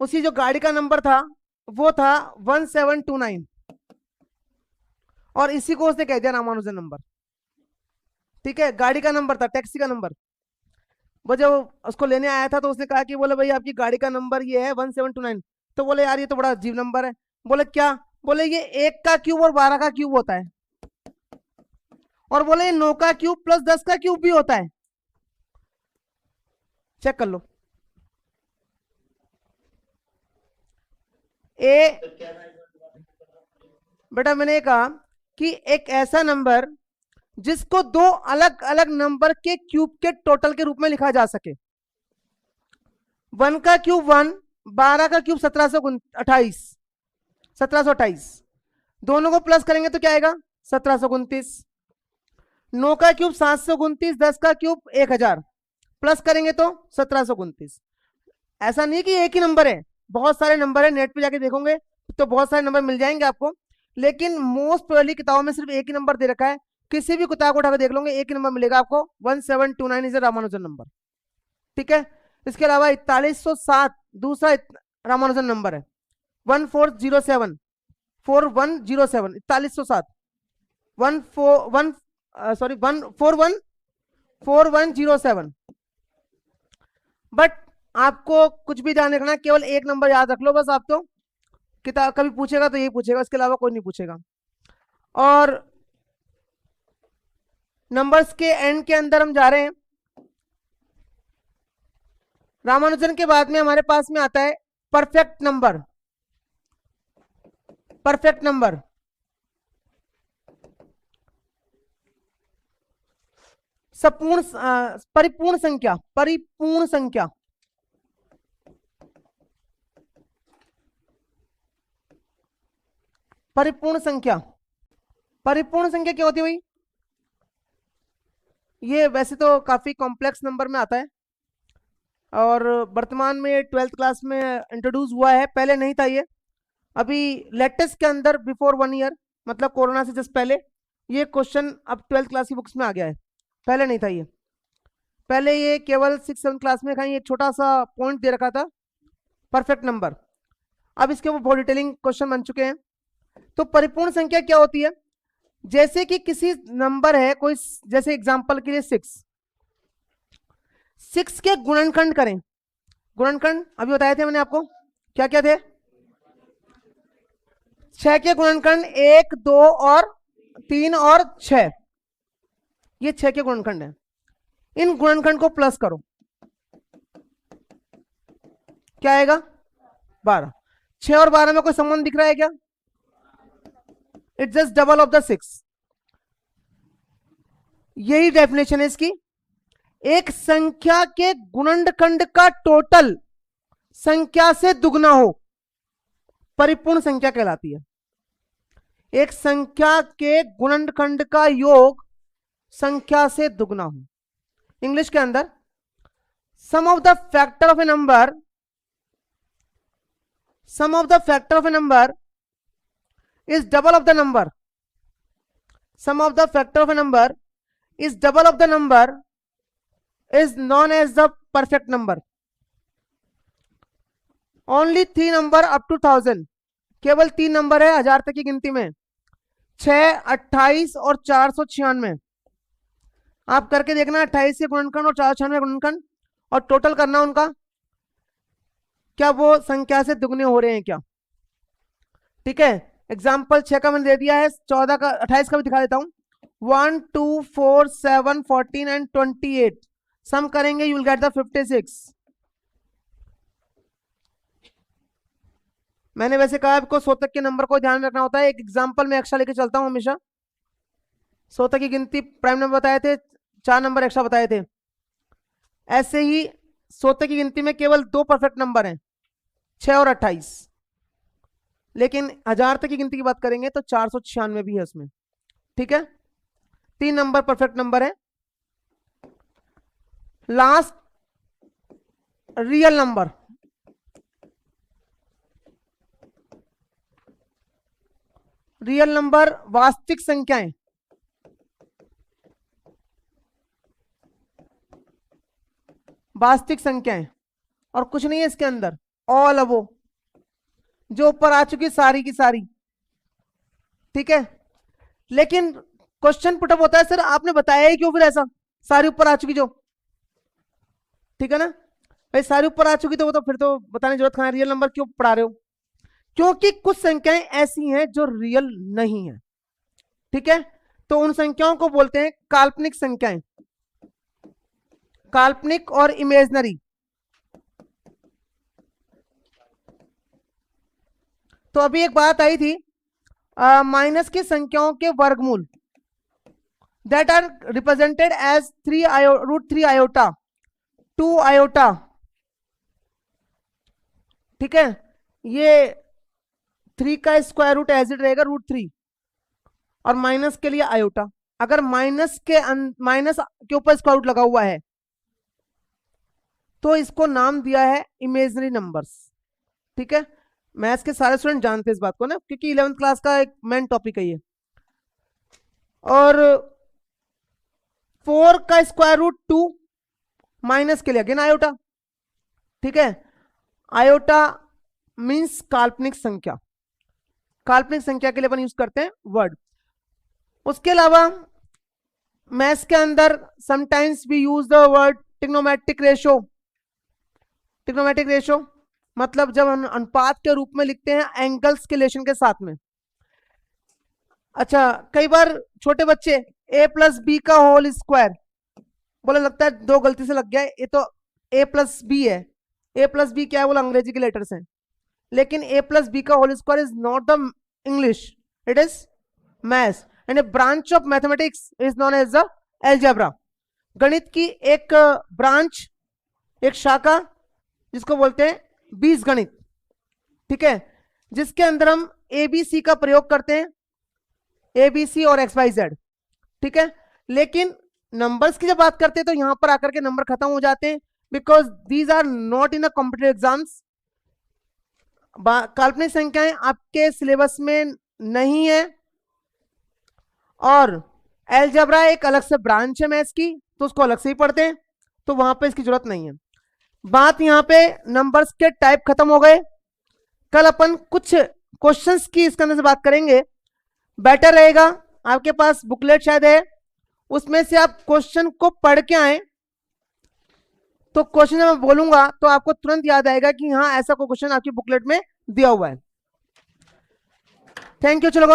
S1: उसी जो गाड़ी का नंबर था वो था 1729, और इसी को उसने कह दिया रामानुजन नंबर। ठीक है। गाड़ी का नंबर था, टैक्सी का नंबर। वो जब उसको लेने आया था तो उसने कहा कि बोले भाई आपकी गाड़ी का नंबर ये है 1729। तो बोले यार ये तो बड़ा अजीब नंबर है। बोले क्या? बोले ये 1 का क्यूब और 12 का क्यूब होता है, और बोले 9 का क्यूब प्लस 10 का क्यूब भी होता है। चेक कर लो। बेटा मैंने कहा कि एक ऐसा नंबर जिसको दो अलग अलग नंबर के क्यूब के टोटल के रूप में लिखा जा सके। 1 का क्यूब 1, 12 का क्यूब 1728, दोनों को प्लस करेंगे तो क्या आएगा? 1729। 9 का क्यूब 729, 10 का क्यूब 1000, प्लस करेंगे तो 1729। ऐसा नहीं कि एक ही नंबर है, बहुत सारे नंबर है। नेट पे जाके देखोगे तो बहुत सारे नंबर मिल जाएंगे आपको, लेकिन मोस्ट प्रोबेबली किताबों में सिर्फ एक ही नंबर दे रखा है। किसी भी किताब को उठाकर देख लोगे एक ही नंबर मिलेगा आपको, 1729 इज रामानुजन नंबर। ठीक है। इसके अलावा 4107 दूसरा रामानुजन नंबर है, 1407 4107 4107 4107। बट आपको कुछ भी ध्यान रखना, केवल एक नंबर याद रख लो बस। आप तो किताब कभी पूछेगा तो यही पूछेगा, इसके अलावा कोई नहीं पूछेगा। और नंबर्स के एंड के अंदर हम जा रहे हैं। रामानुजन के बाद में हमारे पास में आता है परफेक्ट नंबर। परफेक्ट नंबर संपूर्ण परिपूर्ण संख्या, परिपूर्ण संख्या। परिपूर्ण संख्या, परिपूर्ण संख्या क्या होती है भाई? ये वैसे तो काफी कॉम्प्लेक्स नंबर में आता है, और वर्तमान में 12th क्लास में इंट्रोड्यूस हुआ है, पहले नहीं था ये। अभी लेटेस्ट के अंदर बिफोर 1 ईयर, मतलब कोरोना से जस्ट पहले, ये क्वेश्चन अब 12th क्लास की बुक्स में आ गया है, पहले नहीं था ये। पहले ये केवल 6-7 क्लास में कहीं एक छोटा सा पॉइंट दे रखा था, परफेक्ट नंबर। अब इसके वो बहुत डिटेलिंग क्वेश्चन बन चुके हैं। तो परिपूर्ण संख्या क्या होती है? जैसे कि किसी नंबर है कोई, जैसे एग्जांपल के लिए 6 के गुणनखंड करें, गुणनखंड अभी बताए थे मैंने आपको, क्या क्या थे? 6 के गुणनखंड 1, 2 और 3 और 6, ये 6 के गुणनखंड है। इन गुणनखंड को प्लस करो, क्या आएगा? 12। 6 और 12 में कोई संबंध दिख रहा है क्या? It's just double of the 6। यही डेफिनेशन है इसकी। एक संख्या के गुणनखंड का टोटल संख्या से दुगना हो, परिपूर्ण संख्या कहलाती है। एक संख्या के गुणनखंड का योग संख्या से दुगना हो। इंग्लिश के अंदर sum of the factor of a number, sum of the factor of a number is double of the number, sum of the factor of a number is double of the number is known as the perfect number. Only 3 number up to 1000, केवल 3 number है 1000 तक की गिनती में, 6, 28 और 496। आप करके देखना 28 के गुणनखंड और 496 गुणनखंड, और टोटल करना उनका, क्या वो संख्या से दुगने हो रहे हैं क्या? ठीक है, एग्जाम्पल 6 का मैंने दे दिया है, 14 का 28 का भी दिखा देता हूं। 1, 2, 4, 7, 14 एंड 28 सम करेंगे, यू विल गेट द 56। मैंने वैसे कहा आपको शोतक के नंबर को ध्यान रखना होता है। एक एग्जाम्पल में एक्स्ट्रा लेके चलता हूं हमेशा। शोतक की गिनती प्राइम नंबर बताए थे, 4 नंबर एक्स्ट्रा बताए थे। ऐसे ही शोतक की गिनती में केवल 2 परफेक्ट नंबर हैं, 6 और 28। लेकिन 1000 तक की गिनती की बात करेंगे तो 496 भी है उसमें। ठीक है, 3 नंबर परफेक्ट नंबर है। Last real number, real number वास्तविक संख्याएं, वास्तविक संख्याएं, और कुछ नहीं है इसके अंदर, ऑल अबो, जो ऊपर आ चुकी सारी की सारी। ठीक है, लेकिन क्वेश्चन पुटअप होता है, सर आपने बताया ही क्यों फिर ऐसा, सारी ऊपर आ चुकी जो? ठीक है ना भाई, सारी ऊपर आ चुकी तो वो तो फिर तो बताने की जरूरत कहां है, रियल नंबर क्यों पढ़ा रहे हो? क्योंकि कुछ संख्याएं ऐसी हैं जो रियल नहीं है। ठीक है, तो उन संख्याओं को बोलते हैं काल्पनिक संख्याएं, काल्पनिक और इमेजनरी। तो अभी एक बात आई थी, माइनस की संख्याओं के वर्गमूल that are represented as √3 iota, 2 iota. ठीक है, ये 3 का स्क्वायर रूट एज इट रहेगा √3, और माइनस के लिए आयोटा। अगर माइनस के ऊपर स्क्वायर रूट लगा हुआ है तो इसको नाम दिया है इमेजिनरी नंबर्स। ठीक है, मैथ्स के सारे स्टूडेंट जानते हैं इस बात को ना, क्योंकि 11th क्लास का एक मेन टॉपिक है ये। और 4 का स्क्वायर रूट 2, माइनस के लिए अगेन आयोटा। ठीक है, आयोटा मींस काल्पनिक संख्या, काल्पनिक संख्या के लिए अपन यूज करते हैं वर्ड। उसके अलावा मैथ्स के अंदर sometimes we use the word trigonometric ratio. Trigonometric ratio मतलब जब हम अनुपात के रूप में लिखते हैं एंगल्स के रिलेशन के साथ में। अच्छा, कई बार छोटे बच्चे a+b का होल स्क्वायर बोले, लगता है 2 गलती से लग गया, ये तो a+b है। a+b क्या है, बोला अंग्रेजी के लेटर्स हैं, लेकिन a+b का whole square is not the English, it is maths, and a branch of mathematics is known as the algebra. गणित की एक ब्रांच, एक शाखा जिसको बोलते हैं बीजगणित। ठीक है, जिसके अंदर हम एबीसी का प्रयोग करते हैं, एबीसी और XYZ। ठीक है, लेकिन नंबर्स की जब बात करते हैं तो यहां पर आकर के नंबर खत्म हो जाते हैं, because these are not in a competitive exams. काल्पनिक संख्याएं आपके सिलेबस में नहीं है, और एलजेब्रा एक अलग से ब्रांच है मैथ्स की, तो उसको अलग से ही पढ़ते हैं, तो वहां पे इसकी जरूरत नहीं है। बात यहां पे नंबर्स के टाइप खत्म हो गए। कल अपन कुछ क्वेश्चंस की इसके अंदर से बात करेंगे, बेटर रहेगा। आपके पास बुकलेट शायद है, उसमें से आप क्वेश्चन को पढ़ के आए तो क्वेश्चन मैं बोलूंगा तो आपको तुरंत याद आएगा कि हाँ ऐसा कोई क्वेश्चन आपकी बुकलेट में दिया हुआ है। Thank you. चलो